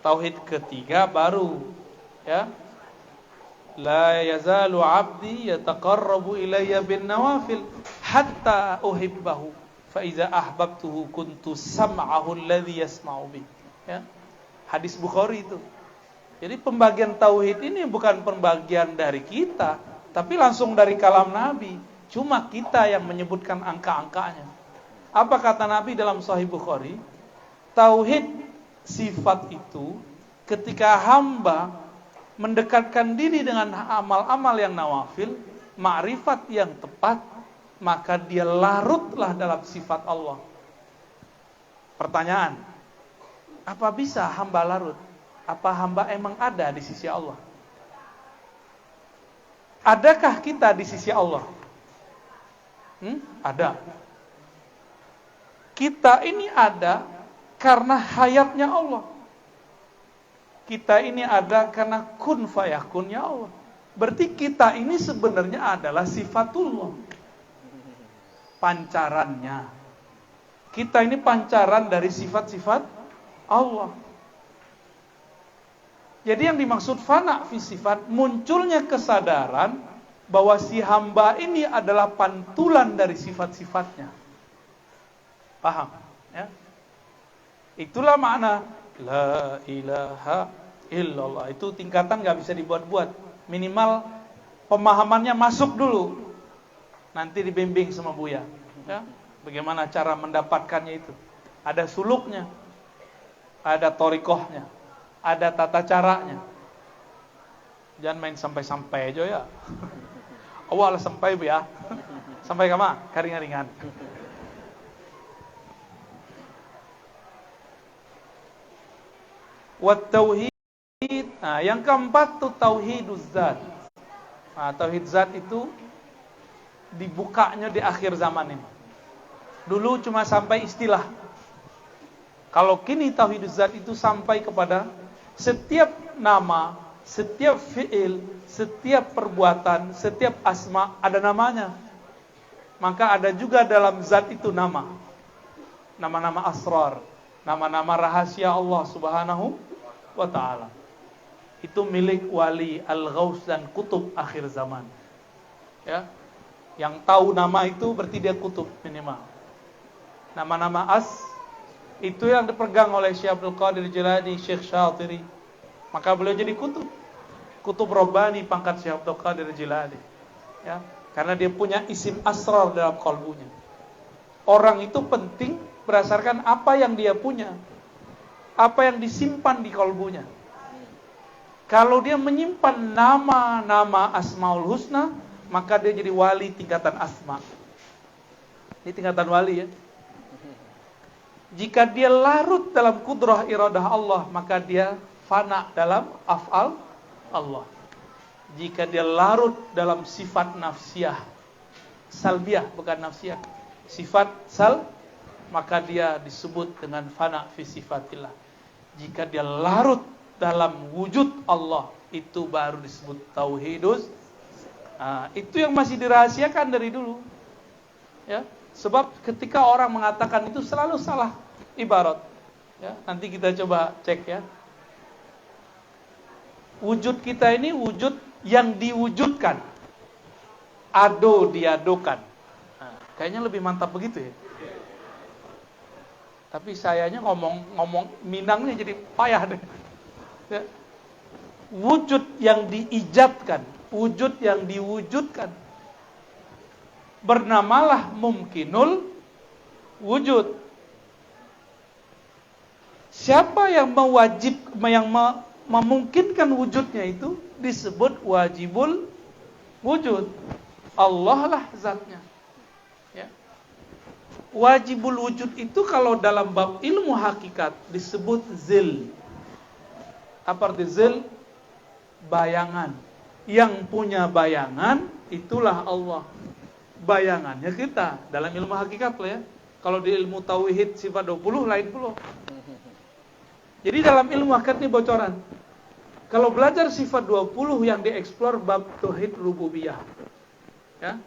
Tauhid ketiga baru, ya. La yazalu 'abdi yataqarrabu ilayya bin nawafil hatta uhibbahu fa iza ahbabtuhu kuntu sam'ahu alladhi yasma'u bih. Ya. Hadis Bukhari itu. Jadi pembagian tauhid ini bukan pembagian dari kita, tapi langsung dari kalam Nabi. Cuma kita yang menyebutkan angka-angkanya. Apa kata Nabi dalam Sahih Bukhari? Tauhid sifat itu ketika hamba mendekatkan diri dengan amal-amal yang nawafil, ma'rifat yang tepat, maka dia larutlah dalam sifat Allah. Pertanyaan, apa bisa hamba larut? Apa hamba emang ada di sisi Allah? Adakah kita di sisi Allah? Ada. Kita ini ada karena hayatnya Allah. Kita ini ada karena kun fayakunnya Allah. Berarti kita ini sebenarnya adalah sifatullah. Pancarannya. Kita ini pancaran dari sifat-sifat Allah. Jadi yang dimaksud fana fi sifat, munculnya kesadaran bahwa si hamba ini adalah pantulan dari sifat-sifatnya. Paham? Ya? Itulah makna la ilaha illallah. Itu tingkatan gak bisa dibuat-buat. Minimal pemahamannya masuk dulu. Nanti dibimbing sama Buya. Ya? Bagaimana cara mendapatkannya itu. Ada suluknya. Ada torikohnya. Ada tata caranya. Jangan main sampai-sampai aja ya. Awal sampai Bu ya. Sampai kemana? Karingan-ringan. Wat tauhid. Nah, yang keempat tuh tauhiduz zat. Nah, tauhid zat itu dibukanya di akhir zaman ini. Dulu cuma sampai istilah. Kalau kini tauhiduz zat itu sampai kepada setiap nama, setiap fi'il, setiap perbuatan, setiap asma ada namanya. Maka ada juga dalam zat itu nama. Nama-nama asrar, nama-nama rahasia Allah Subhanahu wa ta'ala. Itu milik wali al-ghaus dan kutub akhir zaman. Ya. Yang tahu nama itu berarti dia kutub minimal. Nama-nama itu yang dipegang oleh Syekh Abdul Qadir Jilani, Syekh Syatiri. Maka beliau jadi kutub. Kutub Rabbani pangkat Syekh Abdul Qadir Jilani. Ya, karena dia punya isim asrar dalam kalbunya. Orang itu penting berdasarkan apa yang dia punya, apa yang disimpan di kalbunya. Kalau dia menyimpan nama-nama Asmaul Husna, maka dia jadi wali tingkatan asma. Ini tingkatan wali ya. Jika dia larut dalam kudrah iradah Allah, maka dia fana dalam af'al Allah. Jika dia larut dalam sifat nafsiyah, salbiyah bukan nafsiyah, sifat maka dia disebut dengan fana fi sifatillah. Jika dia larut dalam wujud Allah, itu baru disebut tauhidus. Itu yang masih dirahasiakan dari dulu. Ya, sebab ketika orang mengatakan itu selalu salah ibarat. Ya, nanti kita coba cek ya. Wujud kita ini wujud yang diwujudkan. Ado diadokan. Kayaknya lebih mantap begitu ya. Tapi sayanya ngomong Minangnya jadi payah deh. Ya. Wujud yang diijadkan, wujud yang diwujudkan. Bernamalah mumkinul wujud. Siapa yang memungkinkan wujudnya itu disebut wajibul wujud. Allah lah zatnya. Ya. Wajibul wujud itu kalau dalam bab ilmu hakikat disebut zil. Apa arti zil? Bayangan. Yang punya bayangan itulah Allah. Bayangannya kita dalam ilmu hakikat lah ya. Kalau di ilmu tauhid sifat 20 lain pula. Jadi dalam ilmu hakikat ini bocoran. Kalau belajar sifat 20 yang dieksplor bab tauhid rububiyah. Ya.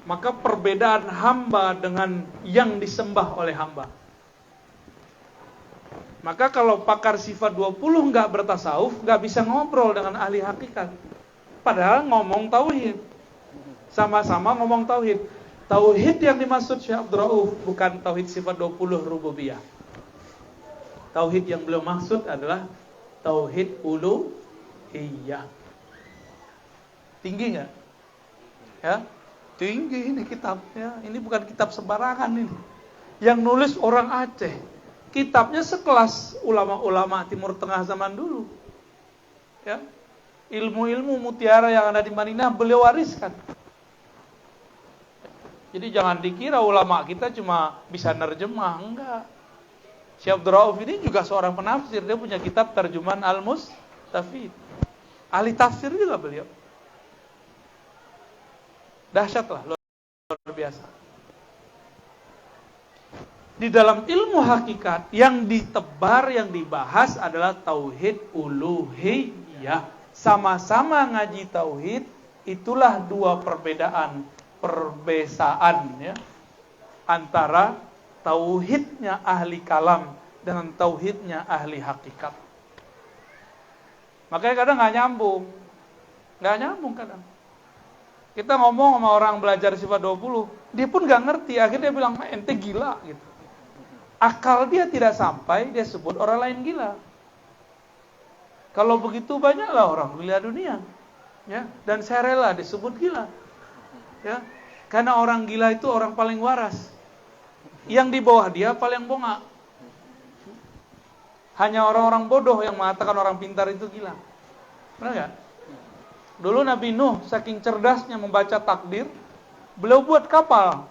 Maka perbedaan hamba dengan yang disembah oleh hamba. Maka kalau pakar sifat 20 nggak bertasawuf, nggak bisa ngobrol dengan ahli hakikat. Padahal ngomong tauhid. Sama-sama ngomong tauhid. Tauhid yang dimaksud Syekh Abdul Rauf bukan tauhid sifat 20 rububiyah. Tauhid yang beliau maksud adalah tauhid uluhiyah. Tinggi nggak? Ya, tinggi ini kitabnya. Ini bukan kitab sembarangan ini. Yang nulis orang Aceh. Kitabnya sekelas ulama-ulama Timur Tengah zaman dulu. Ya. Ilmu-ilmu mutiara yang ada di Madinah beliau wariskan. Jadi jangan dikira ulama kita cuma bisa nerjemah, enggak. Syekh Abdul Rauf ini juga seorang penafsir, dia punya kitab terjemahan Al-Mustafid. Ahli tafsir juga beliau. Dahsyatlah, luar biasa. Di dalam ilmu hakikat yang ditebar, yang dibahas adalah tauhid uluhiyah. Sama-sama ngaji tauhid, itulah dua perbedaan ya, antara tauhidnya ahli kalam dengan tauhidnya ahli hakikat. Makanya kadang nggak nyambung kadang. Kita ngomong sama orang belajar sifat 20, dia pun nggak ngerti, akhirnya dia bilang ente gila gitu. Akal dia tidak sampai, dia sebut orang lain gila. Kalau begitu banyaklah orang gila dunia, ya. Dan saya rela disebut gila, ya. Karena orang gila itu orang paling waras. Yang di bawah dia paling bongak. Hanya orang-orang bodoh yang mengatakan orang pintar itu gila. Benar nggak? Dulu Nabi Nuh saking cerdasnya membaca takdir, beliau buat kapal,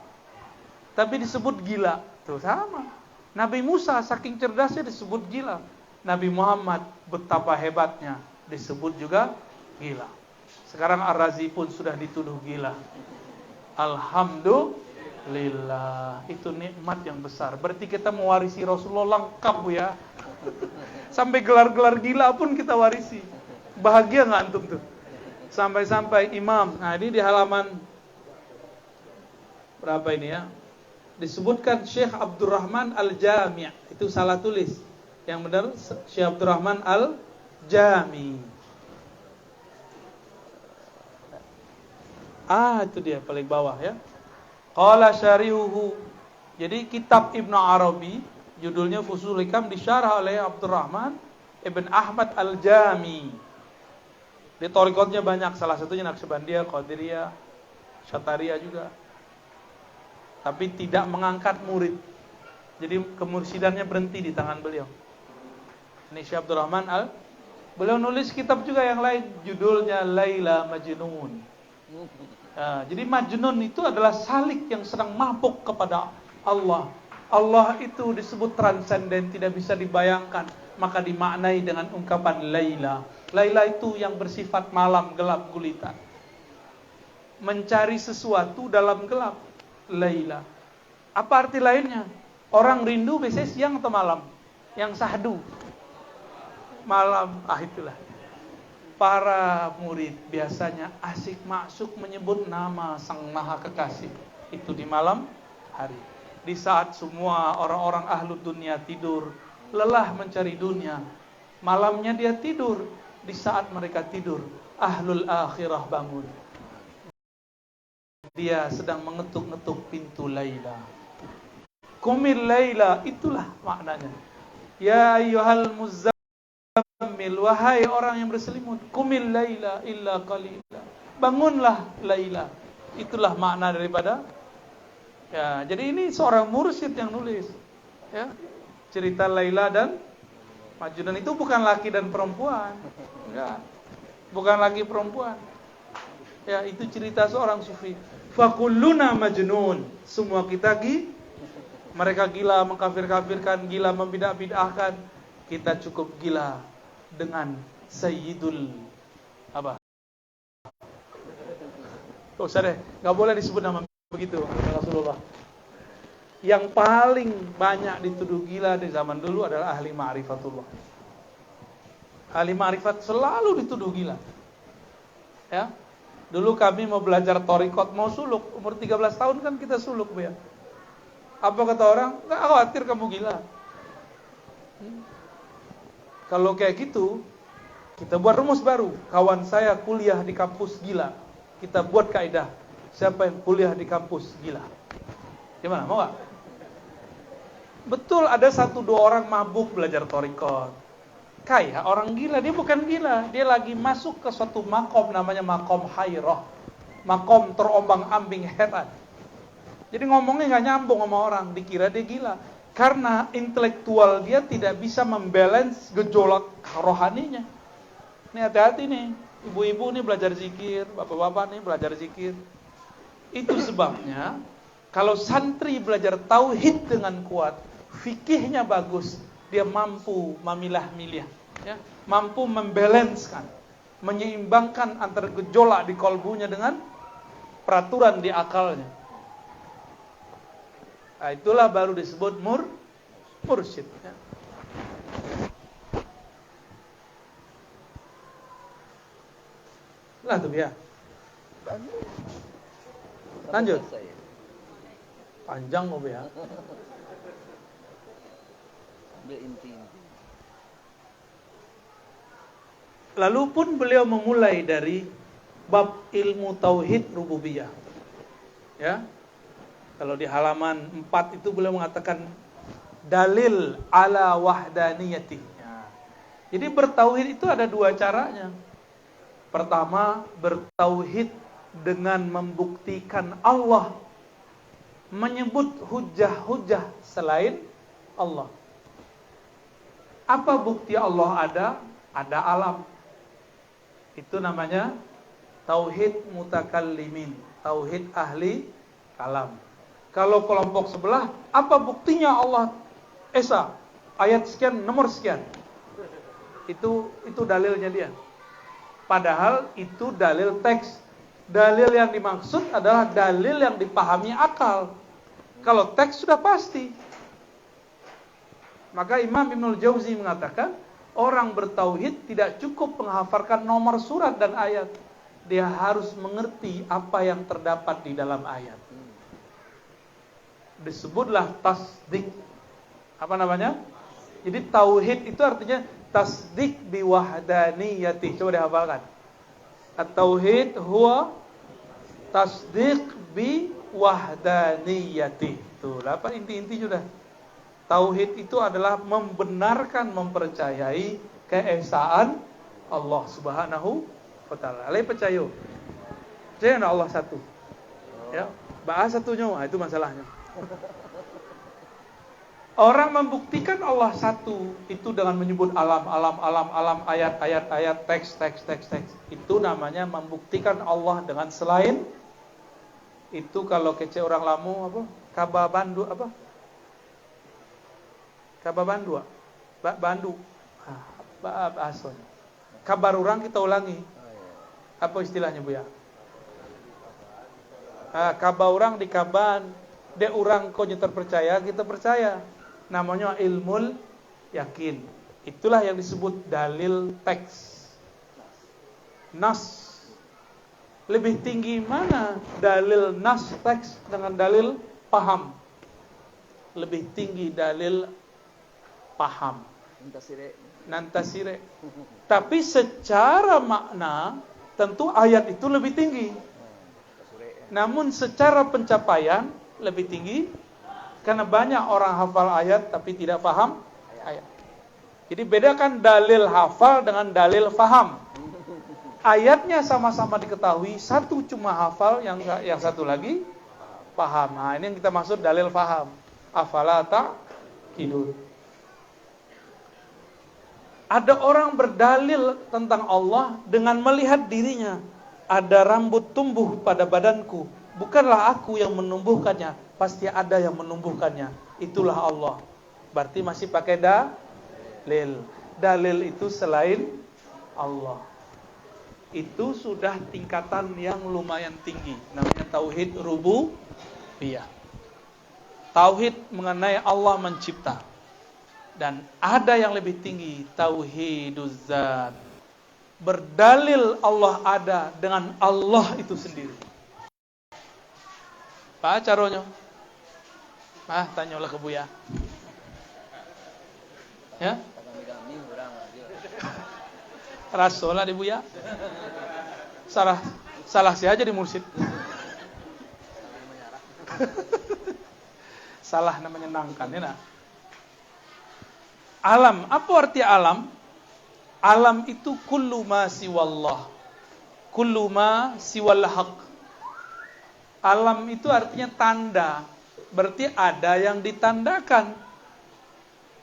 tapi disebut gila. Tuh sama. Nabi Musa saking cerdasnya disebut gila. Nabi Muhammad betapa hebatnya disebut juga gila. Sekarang Ar-Razi pun sudah dituduh gila. Alhamdulillah. Itu nikmat yang besar. Berarti kita mewarisi Rasulullah lengkap ya. Sampai gelar-gelar gila pun kita warisi. Bahagia nggak antum tuh? Sampai-sampai imam. Nah ini di halaman berapa ini ya? Disebutkan Syekh Abdurrahman Al-Jami'. Itu salah tulis. Yang benar Syekh Abdurrahman Al-Jami'. Itu dia paling bawah ya. Qala syarihuhu. Jadi kitab Ibnu Arabi judulnya Fusul Hikam disyarah oleh Abdurrahman Ibn Ahmad Al-Jami'. Di torikotnya banyak, salah satunya Naqsyabandiyah, Qadiriyah, Syatariah juga. Tapi tidak mengangkat murid. Jadi kemursidannya berhenti di tangan beliau. Ini Syekh Abdurrahman beliau nulis kitab juga yang lain, judulnya Laila Majnun. Nah, jadi Majnun itu adalah salik yang sedang mabuk kepada Allah. Allah itu disebut transenden, tidak bisa dibayangkan, maka dimaknai dengan ungkapan Laila. Laila itu yang bersifat malam, gelap gulita. Mencari sesuatu dalam gelap. Laila. Apa arti lainnya? Orang rindu biasanya siang atau malam? Yang sahdu malam. Itulah. Para murid biasanya asik masuk menyebut nama Sang Maha Kekasih. Itu di malam hari. Di saat semua orang-orang ahlu dunia tidur, lelah mencari dunia, malamnya dia tidur. Di saat mereka tidur, ahlul akhirah bangun. Dia sedang mengetuk-ngetuk pintu Laila. Qumil Laila, itulah maknanya. Ya ayyuhal muzammil, wahai orang yang berselimut, qumil Laila illa qalila. Bangunlah Laila. Itulah makna daripada. Ya, jadi ini seorang mursyid yang nulis. Ya. Cerita Laila dan Majnun itu bukan laki dan perempuan. Enggak. Bukan laki perempuan. Ya, itu cerita seorang sufi. Fakulluna majnun. Semua kita mereka gila, mengkafir-kafirkan, gila, membidah-bidahkan. Kita cukup gila dengan Sayyidul apa? Oh, usah deh, enggak boleh disebut nama begitu Rasulullah. Yang paling banyak dituduh gila di zaman dulu adalah ahli ma'rifatullah. Ahli ma'rifat selalu dituduh gila. Ya. Dulu kami mau belajar thariqat, mau suluk, umur 13 tahun kan kita suluk, ya. Apa kata orang? Enggak khawatir kamu gila. Kalau kayak gitu, kita buat rumus baru. Kawan saya kuliah di kampus gila. Kita buat kaidah. Siapa yang kuliah di kampus gila? Gimana? Mau gak? Betul, ada 1-2 orang mabuk belajar thariqat. Kayak orang gila, dia bukan gila. Dia lagi masuk ke suatu makom namanya makom hairah. Makom terombang-ambing heran. Jadi ngomongnya gak nyambung sama orang, dikira dia gila. Karena intelektual dia tidak bisa membalance gejolak rohaninya. Ini hati-hati nih, ibu-ibu nih belajar zikir, bapak-bapak nih belajar zikir. Itu sebabnya, kalau santri belajar tauhid dengan kuat, fikihnya bagus, dia mampu memilah-milih, ya, mampu membalancekan, menyeimbangkan antara gejolak di kolbunya dengan peraturan di akalnya. Nah, itulah baru disebut mursyid. Ya. Lah tuh ya. Lanjut. Panjang kok ya. Lalu pun beliau memulai dari bab ilmu tauhid rububiyah. Ya. Kalau di halaman 4 itu beliau mengatakan dalil ala wahdaniyati. Jadi bertauhid itu ada 2 caranya. Pertama, bertauhid dengan membuktikan Allah, menyebut hujah-hujah selain Allah. Apa bukti Allah ada? Ada alam. Itu namanya tauhid mutakallimin, tauhid ahli kalam. Kalau kelompok sebelah, apa buktinya Allah Esa, ayat sekian, nomor sekian. Itu dalilnya dia. Padahal itu dalil teks. Dalil yang dimaksud adalah dalil yang dipahami akal. Kalau teks sudah pasti. Maka Imam Ibnul Jauzi mengatakan, orang bertauhid tidak cukup menghafalkan nomor surat dan ayat. Dia harus mengerti apa yang terdapat di dalam ayat. Disebutlah tasdik. Apa namanya? Jadi tauhid itu artinya tasdik biwahdaniyati. Coba dihafalkan. At-tauhid huwa tasdik biwahdaniyati. Tuh, apa inti-inti sudah. Tauhid itu adalah membenarkan, mempercayai keesaan Allah Subhanahu wa wa ta'ala. Alai percaya. Percaya enggak Allah satu? Ya, bahas satunya, itu masalahnya. Orang membuktikan Allah satu itu dengan menyebut alam, ayat, teks. Itu namanya membuktikan Allah dengan selain itu. Kalau kece orang Lamu apa? Kababandu apa? Kababandu. Bandu. Bahasanya. Kabar orang kita ulangi. Apa istilahnya, Bu ya? Kabar orang di kaban, de orang konya terpercaya, kita percaya. Namanya ilmul yakin. Itulah yang disebut dalil teks. Nas. Lebih tinggi mana dalil nas teks dengan dalil paham? Lebih tinggi dalil paham. Nantasire. Tapi secara makna tentu ayat itu lebih tinggi. Namun secara pencapaian lebih tinggi. Karena banyak orang hafal ayat tapi tidak paham ayat. Jadi bedakan dalil hafal dengan dalil faham. Ayatnya sama-sama diketahui, satu cuma hafal, yang satu lagi paham. Nah, ini yang kita maksud dalil faham. Afala ta'qilun. Ada orang berdalil tentang Allah dengan melihat dirinya. Ada rambut tumbuh pada badanku. Bukanlah aku yang menumbuhkannya, pasti ada yang menumbuhkannya. Itulah Allah. Berarti masih pakai dalil. Dalil itu selain Allah. Itu sudah tingkatan yang lumayan tinggi. Namanya tauhid rububiyah. Tauhid mengenai Allah mencipta. Dan ada yang lebih tinggi, tauhiduz zat. Berdalil Allah ada dengan Allah itu sendiri. Apa caranya? Tanyalah ke Buya. Ya? Rasul di Buya. Salah saya jadi mursyid. Salah namanya menyenangkan, ya nak? Alam, apa arti alam? Alam itu kullu ma siwallah. Kullu ma siwal haq. Alam itu artinya tanda. Berarti ada yang ditandakan.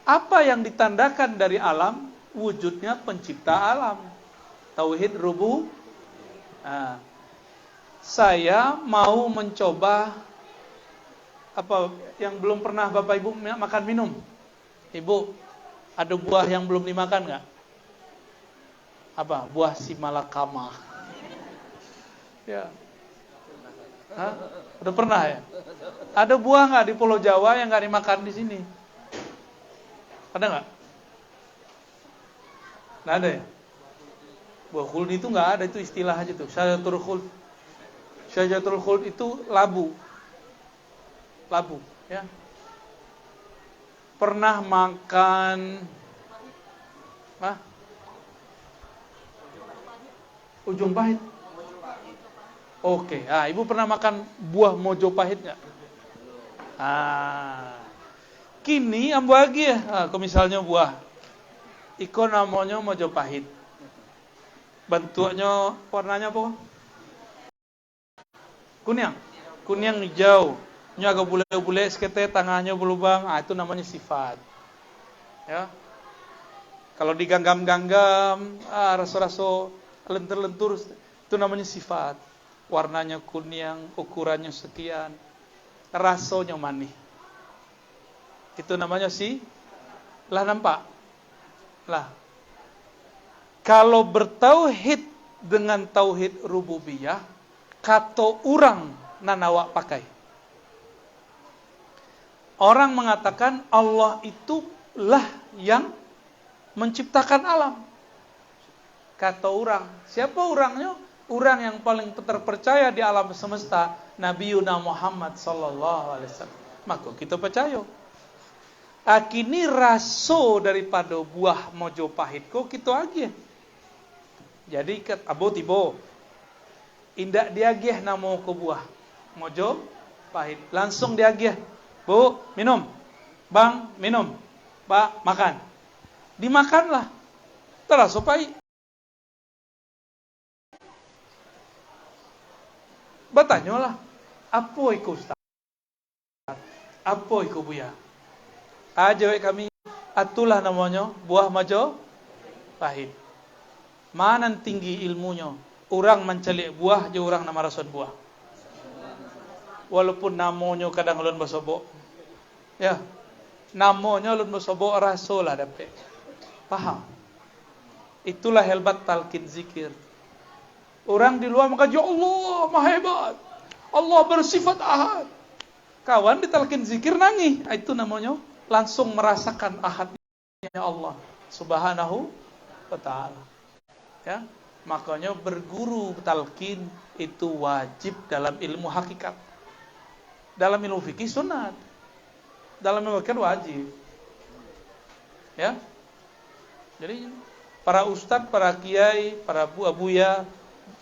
Apa yang ditandakan dari alam? Wujudnya pencipta alam. Tauhid rubu. Saya mau mencoba apa yang belum pernah Bapak Ibu makan minum. Ibu, ada buah yang belum dimakan enggak? Apa? Buah simalakama. Ya. Udah pernah ya? Ada buah nggak di Pulau Jawa yang nggak dimakan di sini? Ada nggak? Nggak ada ya? Buah khuld itu nggak ada, itu istilah aja tuh. Syajaratul khuld. Syajaratul khuld itu labu, ya. Pernah makan? Ujung pahit. Oke, Ibu pernah makan buah Mojopahit nggak? Kini ambu lagi ya. Kalau misalnya buah, iko namanya Mojopahit. Bentuknya, warnanya apa? Kuning hijau. Nya agak bule-bule, sekete tangannya berlubang. Itu namanya sifat. Ya. Kalau diganggam-ganggam, rasa-rasa lentur-lentur, itu namanya sifat. Warnanya kuning, ukurannya sekian, rasanya manis. Itu namanya lah nampak? Lah. Kalau bertauhid dengan tauhid rububiyah, kata orang nanawa pakai. Orang mengatakan Allah itulah yang menciptakan alam. Kata orang, siapa orangnya? Orang yang paling terpercaya di alam semesta, Nabi Muhammad sallallahu alaihi wasallam. Maka kita percaya. Kini raso daripada buah Mojopahit kok kita aja. Jadi abo tibo. Indak diagih nama ke buah Mojopahit. Langsung diagih. Bu, minum. Bang, minum. Pak, makan. Dimakanlah. Terus supaya Bertanyalah, apa iku Ustaz? Apa iku buya? Jawab kami, atulah namanya buah majo pahit. Mana tinggi ilmunya? Orang mencelik buah, je orang nama rason buah. Walaupun namanya kadang ulun basobok. Ya. Namanya ulun basobok rasolah dapat. Paham? Itulah hebat talqin zikir. Orang di luar maka ya Allah maha hebat. Allah bersifat ahad. Kawan di talqin zikir nangis. Itu namanya langsung merasakan ahadnya Allah Subhanahu wa ta'ala. Ya, makanya berguru talqin itu wajib dalam ilmu hakikat. Dalam ilmu fikih sunat. Dalam ilmu hakikat wajib. Ya. Jadi para ustadz, para kiai, para buya,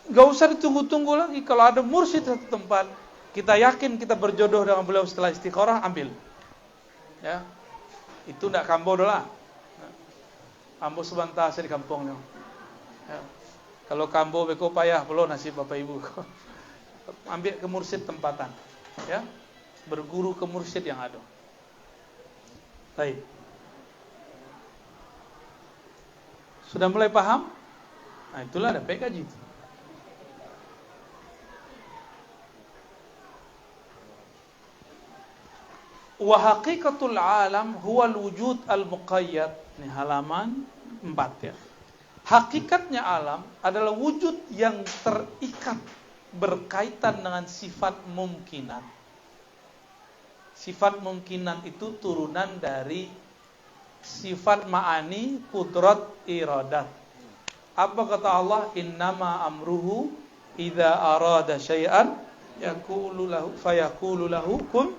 gak usah ditunggu-tunggu lagi. Kalau ada mursyid satu tempat, kita yakin kita berjodoh dengan beliau setelah istikharah, ambil. Ya. Itu ndak kambo dola. Ambo sebentar saya di kampungnya. Ya. Kalau kambo beko payah belum nasib bapak ibu. Ambil ke mursyid tempatan. Ya. Berguru ke mursyid yang ada. Baik. Sudah mulai paham? Nah, itulah ada PKJ. Wa haqiqatul alam huwal wujud al-muqayyad. Ini halaman 4 ya. Hakikatnya alam adalah wujud yang terikat berkaitan dengan sifat mungkinan. Sifat mungkinan itu turunan dari sifat ma'ani, qudrat, iradat. Apa kata Allah? Innama amruhu idza arada syai'an yaqulu lahu fayaqulu lahu kun.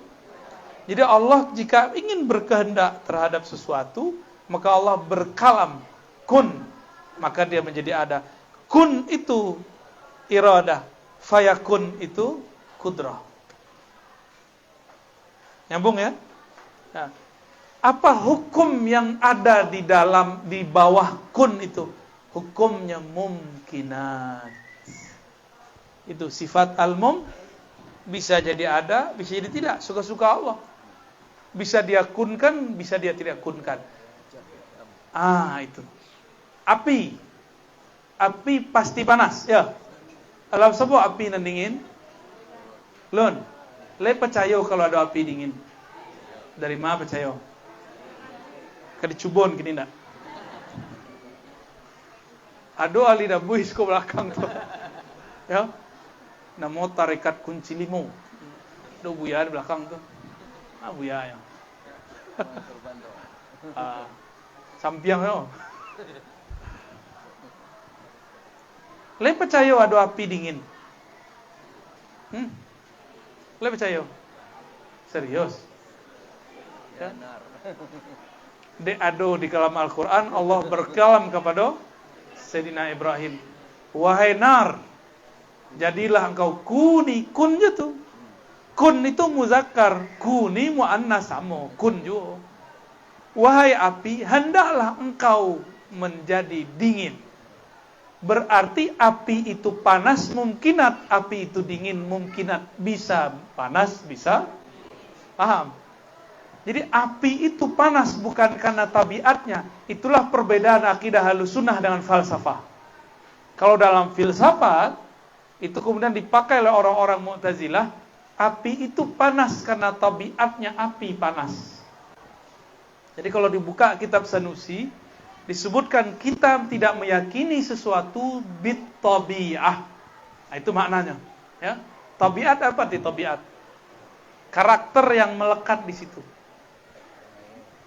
Jadi Allah jika ingin berkehendak terhadap sesuatu, maka Allah berkalam kun, maka dia menjadi ada. Kun itu iradah, fayakun itu kudrah. Nyambung ya? Nah, apa hukum yang ada di bawah kun itu? Hukumnya mumkinat. Itu sifat al-mum, bisa jadi ada, bisa jadi tidak, suka-suka Allah. Bisa dia kunkan, bisa dia tidak kunkan. Itu. Api. Api pasti panas, ya. Alam sebuah api nan dingin. Lon, le percaya kalau ada api dingin. Dari mana percaya? Kadi cubon gini ndak? Ado ali dah buis ke belakang tu. Ya. Namo tarekat kunci limo. Do buya di belakang tu. Buya ya. Sampiang yo. Le percaya ada api dingin. Le percaya? Serius? Ya. De ado di kalam Al-Quran Allah berkalam kepada Sayyidina Ibrahim. Wahai nar, jadilah engkau kuni, kun tu. Kun itu muzakkar, kuni muannas sama, kun juga. Wahai api, hendaklah engkau menjadi dingin. Berarti api itu panas mungkinat, api itu dingin mungkinat. Bisa panas, bisa paham. Jadi api itu panas bukan karena tabiatnya. Itulah perbedaan akidah Ahlussunnah dengan falsafah. Kalau dalam filsafat, itu kemudian dipakai oleh orang-orang Mu'tazilah, api itu panas karena tabiatnya api panas. Jadi kalau dibuka kitab Sanusi, disebutkan kita tidak meyakini sesuatu bit-tabi'ah. Nah, itu maknanya. Ya. Tabiat apa di tabiat? Karakter yang melekat di situ.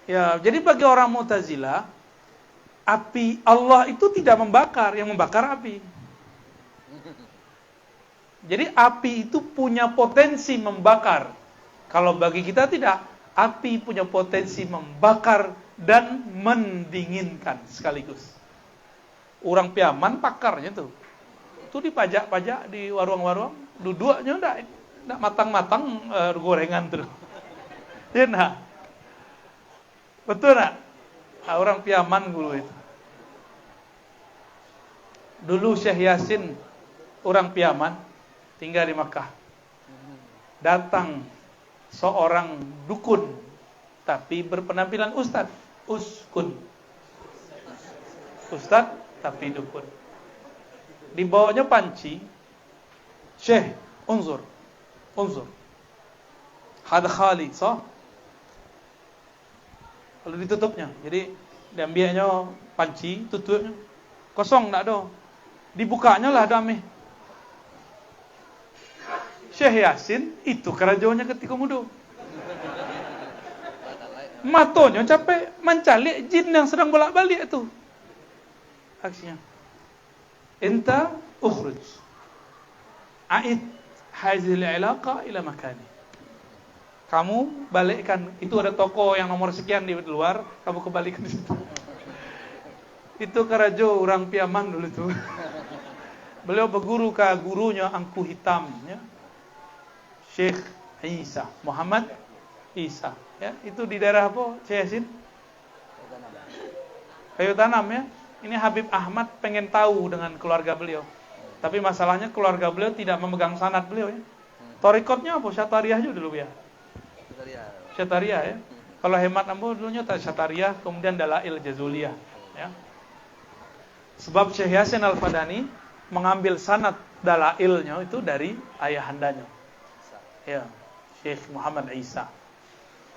Ya, jadi bagi orang Mu'tazilah, api Allah itu tidak membakar, yang membakar api. Jadi api itu punya potensi membakar. Kalau bagi kita tidak, api punya potensi membakar dan mendinginkan sekaligus. Orang piaman pakarnya tuh. Itu dipajak-pajak di warung-warung, duduknya enggak matang-matang gorengan tuh. Ya nah. Betul tak? Orang piaman dulu itu. Dulu Syekh Yasin orang piaman, tinggal di Makkah. Datang seorang dukun, tapi berpenampilan ustad. Uskun. Ustad, tapi dukun. Dibawanya panci. Syekh, unzur. Hada khali, sah? Lalu ditutupnya. Jadi diambilnya panci, tutupnya. Kosong, tak ada. Dibukanya lah damai. Syekh Yasin itu kerajaannya ketika muda. Matonya capek mencalik jin yang sedang bolak-balik itu. Aksinya. Enta ukhruj. A'id hazil ilaqa ila makani. Kamu balikkan, itu ada toko yang nomor sekian di luar, kamu kembalikan di situ. Itu kerajo orang Piaman dulu tuh. Beliau berguru ke gurunya Angku Hitam, ya. Syekh Isa, Muhammad Isa, ya. Itu di daerah apa, Syekh Yasin? Kayu Tanam, ya. Ini Habib Ahmad pengen tahu dengan keluarga beliau. Tapi masalahnya keluarga beliau tidak memegang sanad beliau, ya. Torikotnya apa? Syatariah juga dulu, ya. Syatariah, ya. Kalau hemat ambo dulunya tak Syatariah, kemudian Dalail Jazuliyah, ya. Sebab Syekh Yasin Al-Fadani mengambil sanad dalailnya itu dari ayahandanya. Ya, Syekh Muhammad Isa.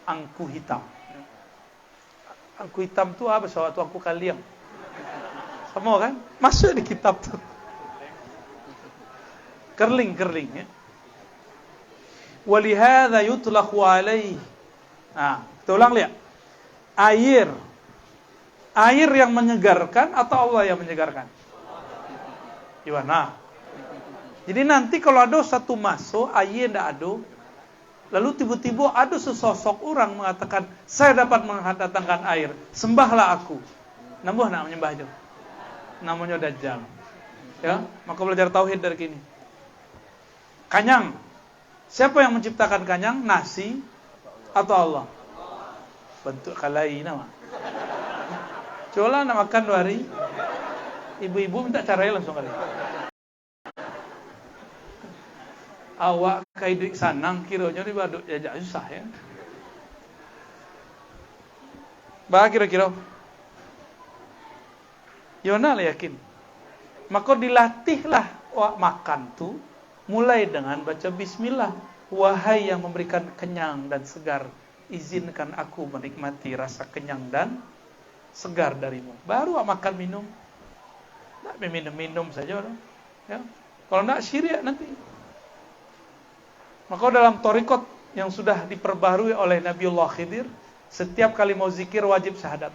Angku Hitam. Angku Hitam itu apa? Suatu angku kaliang. Sama kan? Masuk di kitab tuh. Kerling, ya. Walihada yutlaqu alaihi. Nah, kita ulang lihat. Air yang menyegarkan atau Allah yang menyegarkan? Gimana? Jadi nanti kalau ada satu masuk, air tidak ada, lalu tiba-tiba ada sesosok orang mengatakan, saya dapat mendatangkan air, sembahlah aku. Nambuh nak menyembah itu. Namanya Dajjal. Ya, maka belajar tauhid dari kini. Kanyang. Siapa yang menciptakan kanyang? Nasi atau Allah? Bentuk kalai nama. Coba nak makan 2 hari. Ibu-ibu minta caranya langsung kali. Awak kai duit sanang kiranya di baduk jajak susah, ya. Bah kira-kira. Yona lah yakin. Maka dilatihlah makan tu mulai dengan baca bismillah. Wahai yang memberikan kenyang dan segar, izinkan aku menikmati rasa kenyang dan segar darimu. Baru makan minum. Tak minum saja, ya. Kalau tidak syirik nanti. Maka dalam torikot yang sudah diperbarui oleh Nabiullah Khidir, setiap kali mau zikir wajib syahadat.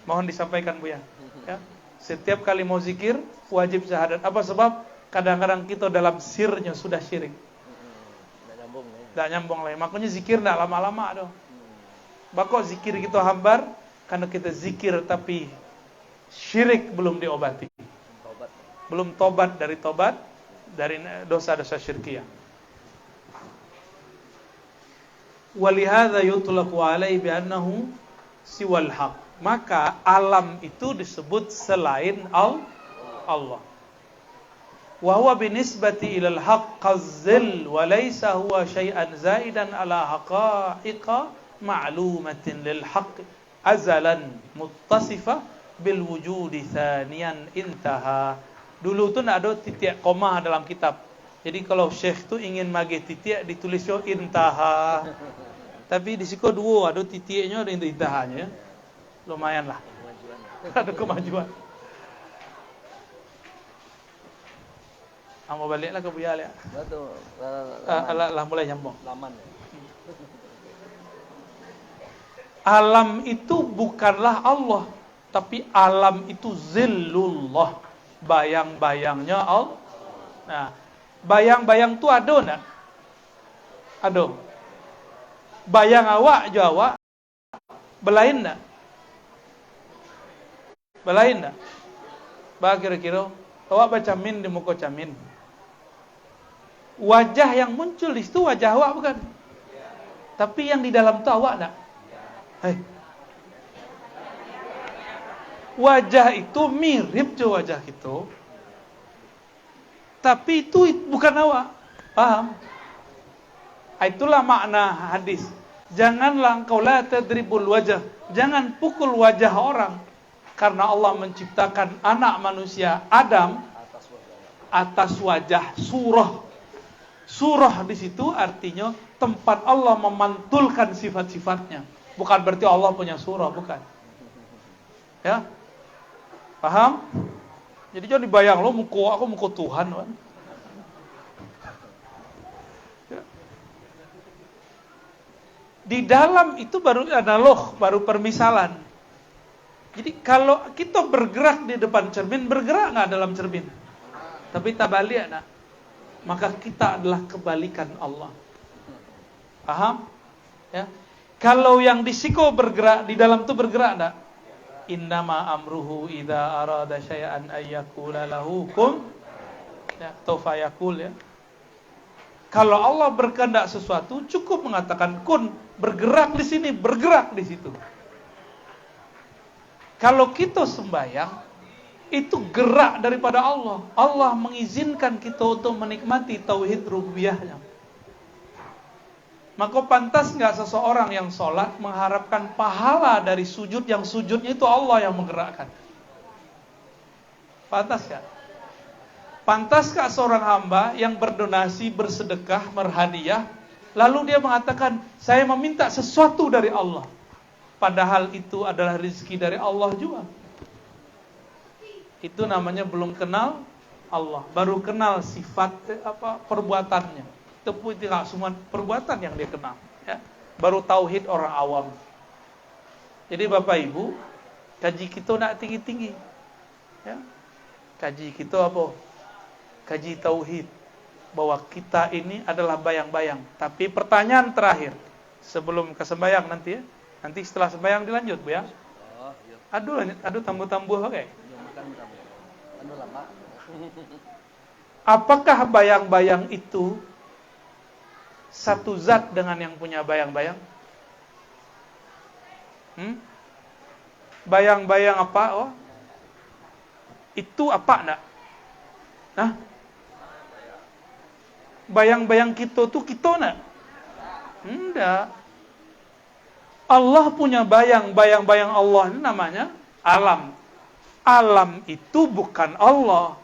Mohon disampaikan Buya. Ya. Setiap kali mau zikir wajib syahadat. Apa sebab? Kadang-kadang kita dalam sirnya sudah syirik. Tidak nyambung lagi. Makanya zikir tidak lama-lama. Bakok zikir kita hambar karena kita zikir tapi syirik belum diobati. Belum tobat dari dosa-dosa syirkiyah. Walihada yutlaqu alaihi bi'annahu siwal haq. Maka alam itu disebut selain Allah. Wa huwa binisbati ilal haqq qazzil wa laysa huwa syai'an zaidan ala haqa'iqa ma'lumatin lil haqq azalan muttasifa bil wujudi thaniyan intaha. Dulu tu nak ada titik koma dalam kitab. Jadi kalau syekh tu ingin magi titik ditulisnya intaha. Tapi di situ 2 ada titiknya ada intahanya, ya. Lumayan lah. Ada kemajuan. Mau baliklah ke Buya ya. Betul. Lah mulai nyambung. Laman. Alam itu bukanlah Allah, tapi alam itu zillullah, bayang-bayangnya Allah. Nah, bayang-bayang tu ada enggak? Ada. Bayang awak Jawa belain enggak? Belain enggak? Bah kira-kira awak baca min di muka camin. Wajah yang muncul di situ wajah awak bukan? Tapi yang di dalam tu awak enggak? Hei. Wajah itu mirip je wajah kita. Tapi itu bukan hawa. Paham? Itulah makna hadis. Janganlah engkau la tadribul wajah. Jangan pukul wajah orang. Karena Allah menciptakan anak manusia Adam atas wajah surah. Surah di situ artinya tempat Allah memantulkan sifat-sifatnya. Bukan berarti Allah punya surah, bukan. Ya? Paham? Jadi jangan dibayang lo aku muka Tuhan, kan? Ya. Di dalam itu baru analog, baru permisalan. Jadi kalau kita bergerak di depan cermin, bergerak nggak dalam cermin? Tapi tabalik nak. Maka kita adalah kebalikan Allah. Paham? Ya. Kalau yang di siko bergerak, di dalam itu bergerak enggak? Innama amruhu idza arada syai'an ayyakula lahu kun ya tafayakul ya. Kalau Allah berkehendak sesuatu, cukup mengatakan kun, bergerak di sini, bergerak di situ. Kalau kita sembahyang, itu gerak daripada Allah. Allah mengizinkan kita untuk menikmati tauhid rububiyahnya. Maka pantas nggak seseorang yang sholat mengharapkan pahala dari sujud, yang sujudnya itu Allah yang menggerakkan? Pantas nggak? Pantaskah seorang hamba yang berdonasi, bersedekah, berhadiah, lalu dia mengatakan, saya meminta sesuatu dari Allah, padahal itu adalah rezeki dari Allah juga? Itu namanya belum kenal Allah, baru kenal sifat perbuatannya. Itu pun tidak semua perbuatan yang dia kenal, ya. Baru tauhid orang awam. Jadi Bapak Ibu, kaji kita nak tinggi-tinggi, ya. Kaji kita apa? Kaji tauhid, bahwa kita ini adalah bayang-bayang. Tapi pertanyaan terakhir sebelum ke sembahyang nanti ya. Nanti setelah sembahyang dilanjut, Bu ya. Oh, iya. Aduh tambuh-tambuh oke. Anu lama. Apakah bayang-bayang itu satu zat dengan yang punya bayang-bayang? Bayang-bayang apa? Oh, itu apa enggak? Hah? Bayang-bayang kita tuh kita enggak? Enggak. Allah punya bayang-bayang Allah ini namanya alam. Alam itu bukan Allah.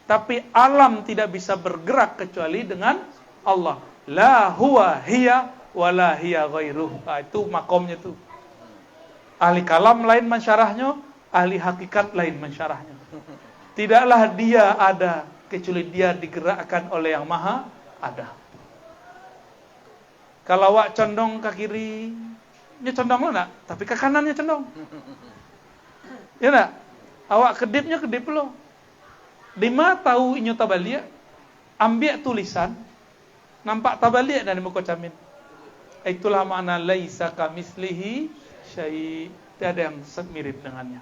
Tapi alam tidak bisa bergerak kecuali dengan Allah. La huwa hiya wa la hiya ghairuh. Itu makomnya tuh. Ahli kalam lain mensyarahnya, ahli hakikat lain mensyarahnya. Tidaklah dia ada kecuali dia digerakkan oleh yang maha ada. Kalau awak condong ke kiri, nya condong lo nak, tapi ke kanannya condong. Ya nak? Awak kedipnya kedip lo. Lima tahu inyo tabalia, ambil tulisan, nampak tabalia dari muka camin. Itulah makna laisa kamislihi syai'. Tidak ada yang mirip dengannya.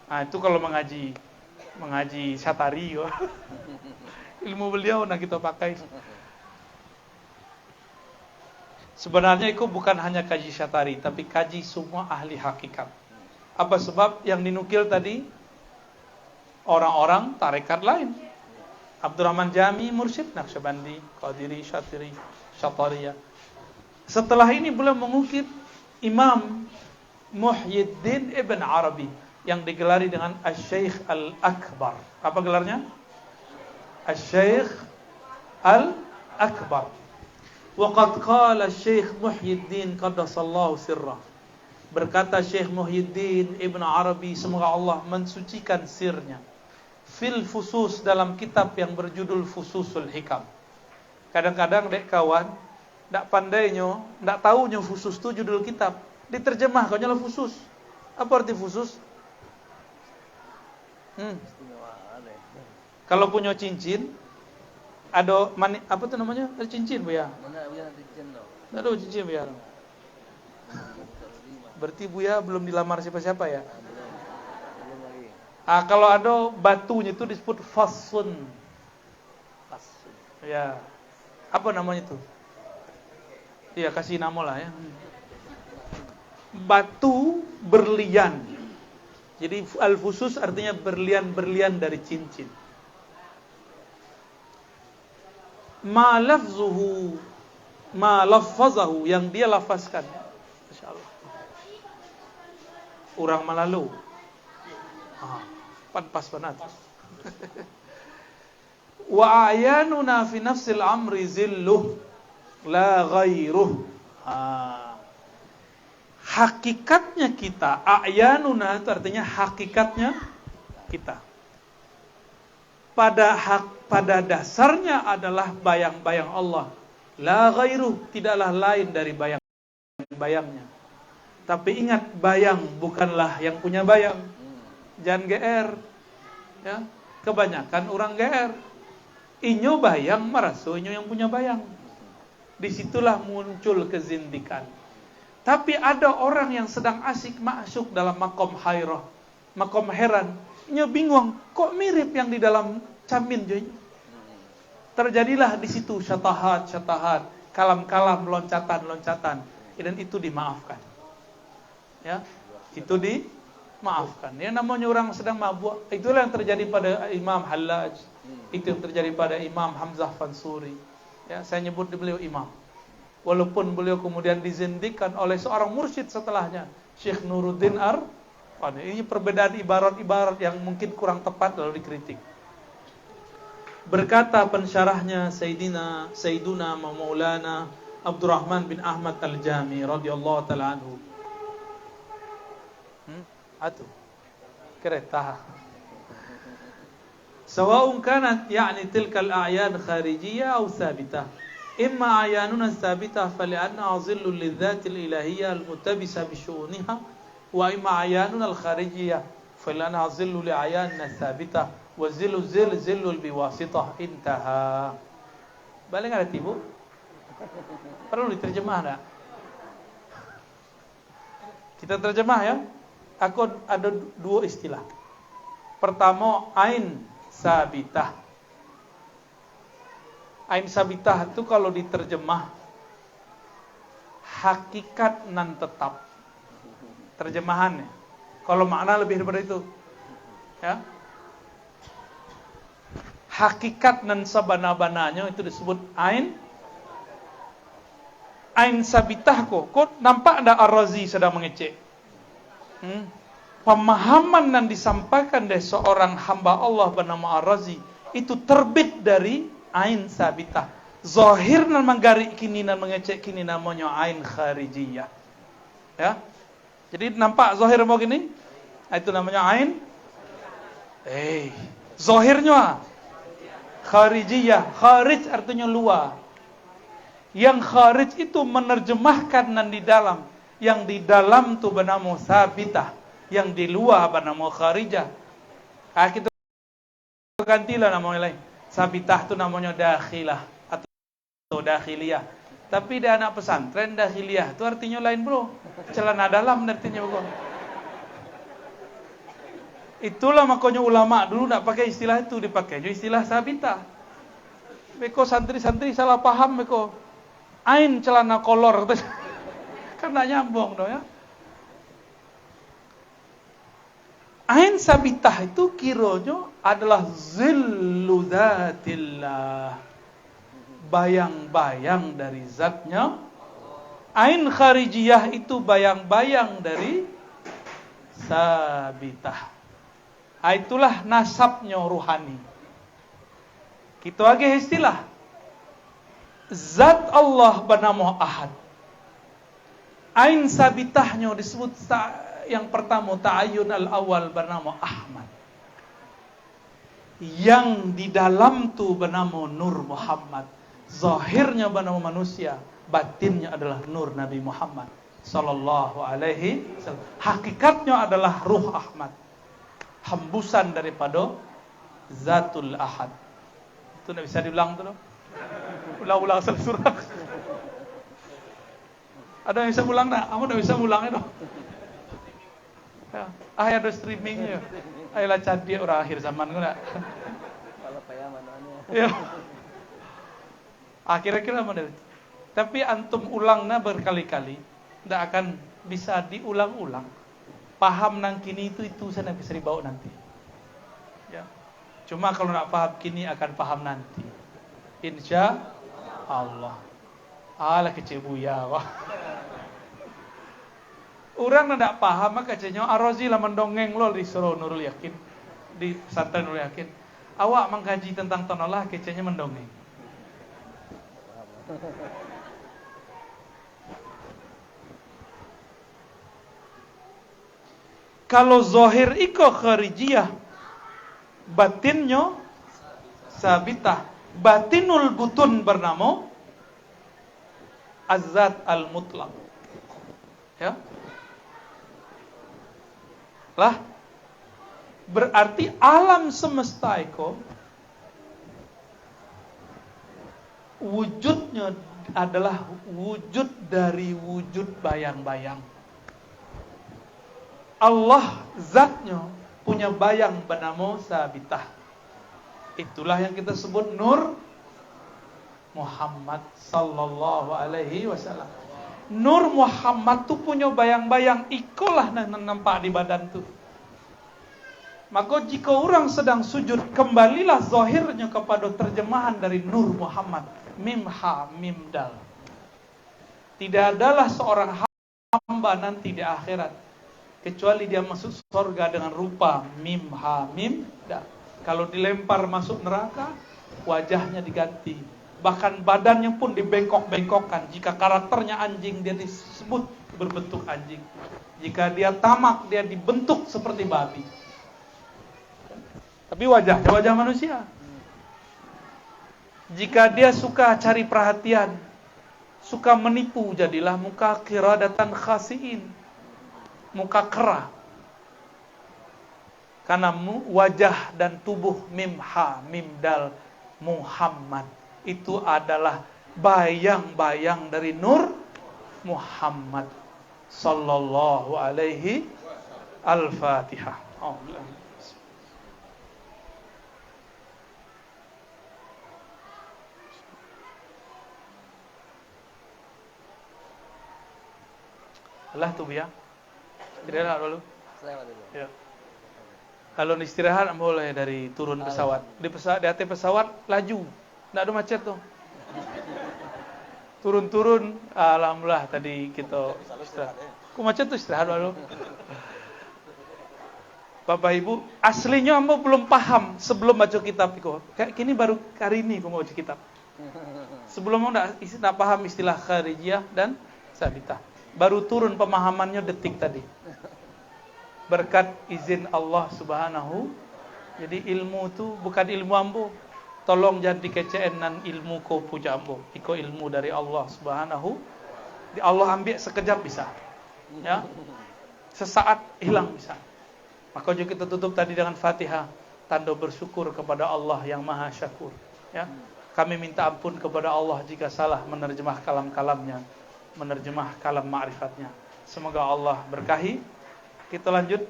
Nah, itu kalau mengaji syatari. Ilmu beliau nak kita pakai. Sebenarnya itu bukan hanya kaji syatari, tapi kaji semua ahli hakikat. Apa sebab yang dinukil tadi? Orang-orang tarekat lain. Abdurrahman Jami, Mursyid, Naqsyabandi, Qadiri, Syatiri, Syatariyah. Setelah ini beliau mengukir Imam Muhyiddin Ibn Arabi yang digelari dengan Asy-Syaikh Al-Akbar. Apa gelarnya? Asy-Syaikh Al-Akbar. Wa qad qala Asy-Syaikh Muhyiddin qaddasallahu sirrah. Berkata Syekh Muhyiddin Ibn Arabi, semoga Allah mensucikan sirnya, fil fusus, dalam kitab yang berjudul Fususul Hikam. Kadang-kadang dek kawan ndak pandainya, ndak tahunya fusus itu judul kitab. Diterjemah kau nyala fusus. Apa arti fusus? Kalau punya cincin, ada apa tuh namanya? Ada cincin Bu ya? Mana Buya cincin dong? Ada cincin Bu ya. Berarti Buya belum dilamar siapa-siapa ya? Belum lagi. Kalau ada batunya itu disebut fasun. Fasun. Ya. Apa namanya itu? Iya, kasih nama lah ya. Batu berlian. Jadi al-fusus artinya berlian-berlian dari cincin. ma lafzuhu ma lafzahu, yang dia lafazkan. Masyaallah. Urang malalu. Pas banget. Wa ayanuna fi nafsil amri zilluh la ghairuh. Hakikatnya kita, ayanuna itu artinya hakikatnya kita. Pada dasarnya adalah bayang-bayang Allah. La ghairuh, tidaklah lain dari bayang-bayangnya. Tapi ingat, bayang bukanlah yang punya bayang. Jangan GR. Ya, kebanyakan orang GR. Inyo bayang maraso inyo yang punya bayang. Disitulah muncul kezindikan. Tapi ada orang yang sedang asik masuk dalam makom hairah, makom heran. Inyo bingung, kok mirip yang di dalam camin joy. Terjadilah di situ syatahat, kalam-kalam, loncatan. Dan itu dimaafkan. Ya, itu dimaafkan. Ya, namanya orang sedang mabuk. Itulah yang terjadi pada Imam Hallaj. Itu yang terjadi pada Imam Hamzah Fansuri. Ya, saya nyebut beliau imam. Walaupun beliau kemudian dizindikan oleh seorang mursyid setelahnya, Syekh Nuruddin Arfani. Ini perbedaan ibarat-ibarat yang mungkin kurang tepat lalu dikritik. Berkata pensyarahnya Sayyiduna Maulana Abdurrahman bin Ahmad Al-Jami radhiyallahu taala anhu. Kereta. Sawa'un kanat yani tilka al-a'yan kharijiyah aw thabitah. Imma a'yanuna thabitah fali'anna azillu lidh-dhati al-ilahiyyah al-mutabisa bi syu'uniha, wa imma a'yanuna al-kharijiyah fali'anna azillu li'ayanina thabitah wa zillu biwasitah. Intaha. Balik ada tibu? Perlu diterjemah enggak? Kita terjemah ya. Aku ada dua istilah. Pertama, ain sabitah. Ain sabitah itu kalau diterjemah hakikat nan tetap. Terjemahannya. Kalau makna lebih daripada itu. Ya. Hakikat nan sabana-bananya itu disebut ain sabitah kok. Kok nampak ada Ar-Razi sedang mengecek? Pemahaman yang disampaikan dari seorang hamba Allah bernama Ar-Razi itu terbit dari ain sabitah. Zahir nan menggari kini nan mengecek kini namanya ain kharijiyah. Ya. Jadi nampak zahir mau gini? Itu namanya ain. Zahirnya kharijiyah. Kharij artinya luar. Yang kharij itu menerjemahkan nan di dalam. Yang di dalam tu bernama sabitah, yang di luar bernama kharijah. Kita gantilah nama lain. Sabitah tu namanya dakhilah atau dakhiliyah. Tapi di anak pesantren dakhiliyah tu artinya lain, bro. Celana dalam artinya, bro. Itulah makanya ulama dulu nak pakai istilah itu, dipakai istilah sabitah. Beko santri-santri salah paham beko. Ain celana kolor. Kan tak nyambung dong ya. Ain sabitah itu kiranya adalah zillu dzatillah. Bayang-bayang dari zatnya. Ain kharijiyah itu bayang-bayang dari sabitah. Itulah nasabnya ruhani. Kita lagi istilah. Zat Allah bernama Ahad. Ain sabitahnya disebut yang pertama ta'ayyun al-awal bernama Ahmad. Yang di dalam tu bernama Nur Muhammad. Zahirnya bernama manusia, batinnya adalah Nur Nabi Muhammad sallallahu alaihi wasallam. Hakikatnya adalah Ruh Ahmad. Hembusan daripada Zatul Ahad. Itu enggak bisa diulang tu. Ulang-ulang surat. Ada yang bisa ulang tak? Kamu tak bisa ulang itu. Ya. Ada streamingnya. Ayolah cadi orang akhir zaman ku tak? Kalau payah mananya. Ya. Kira-kira model. Tapi antum ulangna berkali-kali, tidak akan bisa diulang-ulang. Paham nang kini itu sana bisa dibawa nanti. Ya. Cuma kalau nak paham kini akan paham nanti. Insya Allah. Alah kecil buya wah. Orang tidak paham kacanya Ar-Razi lah mendongeng lo disuruh Nurul Yakin di pesantren Nurul Yakin. Awak mengkaji tentang tonolah kecanya mendongeng. Kalau zahir iko kharijiyah, batinnya sabitah. Batinul butun bernama Az-Zat al-Mutlaq. Ya. Lah berarti alam semesta itu wujudnya adalah wujud dari wujud bayang-bayang. Allah zatnya punya bayang bernama sabitah. Itulah yang kita sebut Nur Muhammad sallallahu alaihi wasallam. Nur Muhammad tu punya bayang-bayang, ikolah yang nampak di badan tu. Maka jika orang sedang sujud, kembalilah zahirnya kepada terjemahan dari Nur Muhammad. Mim ha mim dal. Tidak adalah seorang hamba nanti di akhirat kecuali dia masuk surga dengan rupa mim ha mim dal. Kalau dilempar masuk neraka, wajahnya diganti. Bahkan badannya pun dibengkok-bengkokkan. Jika karakternya anjing, dia disebut berbentuk anjing. Jika dia tamak, dia dibentuk seperti babi. Tapi wajahnya wajah manusia. Jika dia suka cari perhatian, suka menipu, jadilah muka qiradatan khasiin, muka kera. Karena wajah dan tubuh mim ha mim dal Muhammad itu adalah bayang-bayang dari Nur Muhammad sallallahu alaihi. Al-Fatihah. Allah tuh ya. Istirahat dulu. Ya. Kalau istirahat boleh dari turun pesawat. Di atas pesawat laju. Nggak ada macet tuh. Turun-turun, alhamdulillah tadi kita istirahat. Kok macet tuh istirahat dulu. Bapak Ibu, aslinya ambo belum paham sebelum baca kitab itu. Kayak gini baru hari ini aku mau baca kitab. Sebelumnya enggak paham istilah kharijiyah dan sabitah. Baru turun pemahamannya detik tadi. Berkat izin Allah Subhanahu. Jadi ilmu itu bukan ilmu ambo. Tolong jangan dikecenan ilmu ko puja ambo. Iko ilmu dari Allah Subhanahu. Allah ambil sekejap bisa. Ya. Sesaat hilang bisa. Maka juga kita tutup tadi dengan Fatihah, tanda bersyukur kepada Allah yang Maha Syakur. Ya. Kami minta ampun kepada Allah jika salah menerjemah kalam-kalamnya, menerjemah kalam ma'rifatnya. Semoga Allah berkahi. Kita lanjut.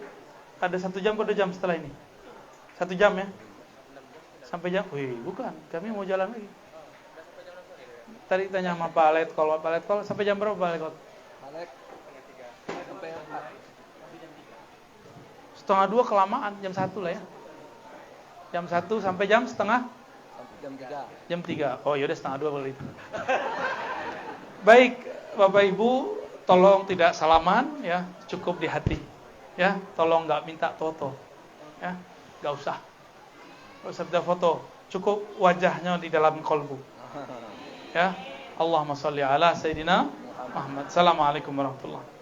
Ada 1 jam atau 2 jam setelah ini? 1 jam ya? Sampai jam? Wih, bukan. Kami mau jalan lagi. Tadi tanya sama Pak Alet, kalau Pak Alet, sampai jam berapa Pak Alet? Sampai 1:30 kelamaan, jam 1 lah ya. Jam 1 sampai jam setengah? Jam 3. Jam 3. Oh yaudah 1:30 boleh itu. Baik, Bapak Ibu, tolong tidak salaman ya, cukup di hati. Ya, tolong enggak minta foto. Ya, enggak usah. Enggak usah minta foto, cukup wajahnya di dalam kolbu. Ya. Allahumma shalli ala Sayyidina Muhammad. Assalamualaikum warahmatullahi wabarakatuh.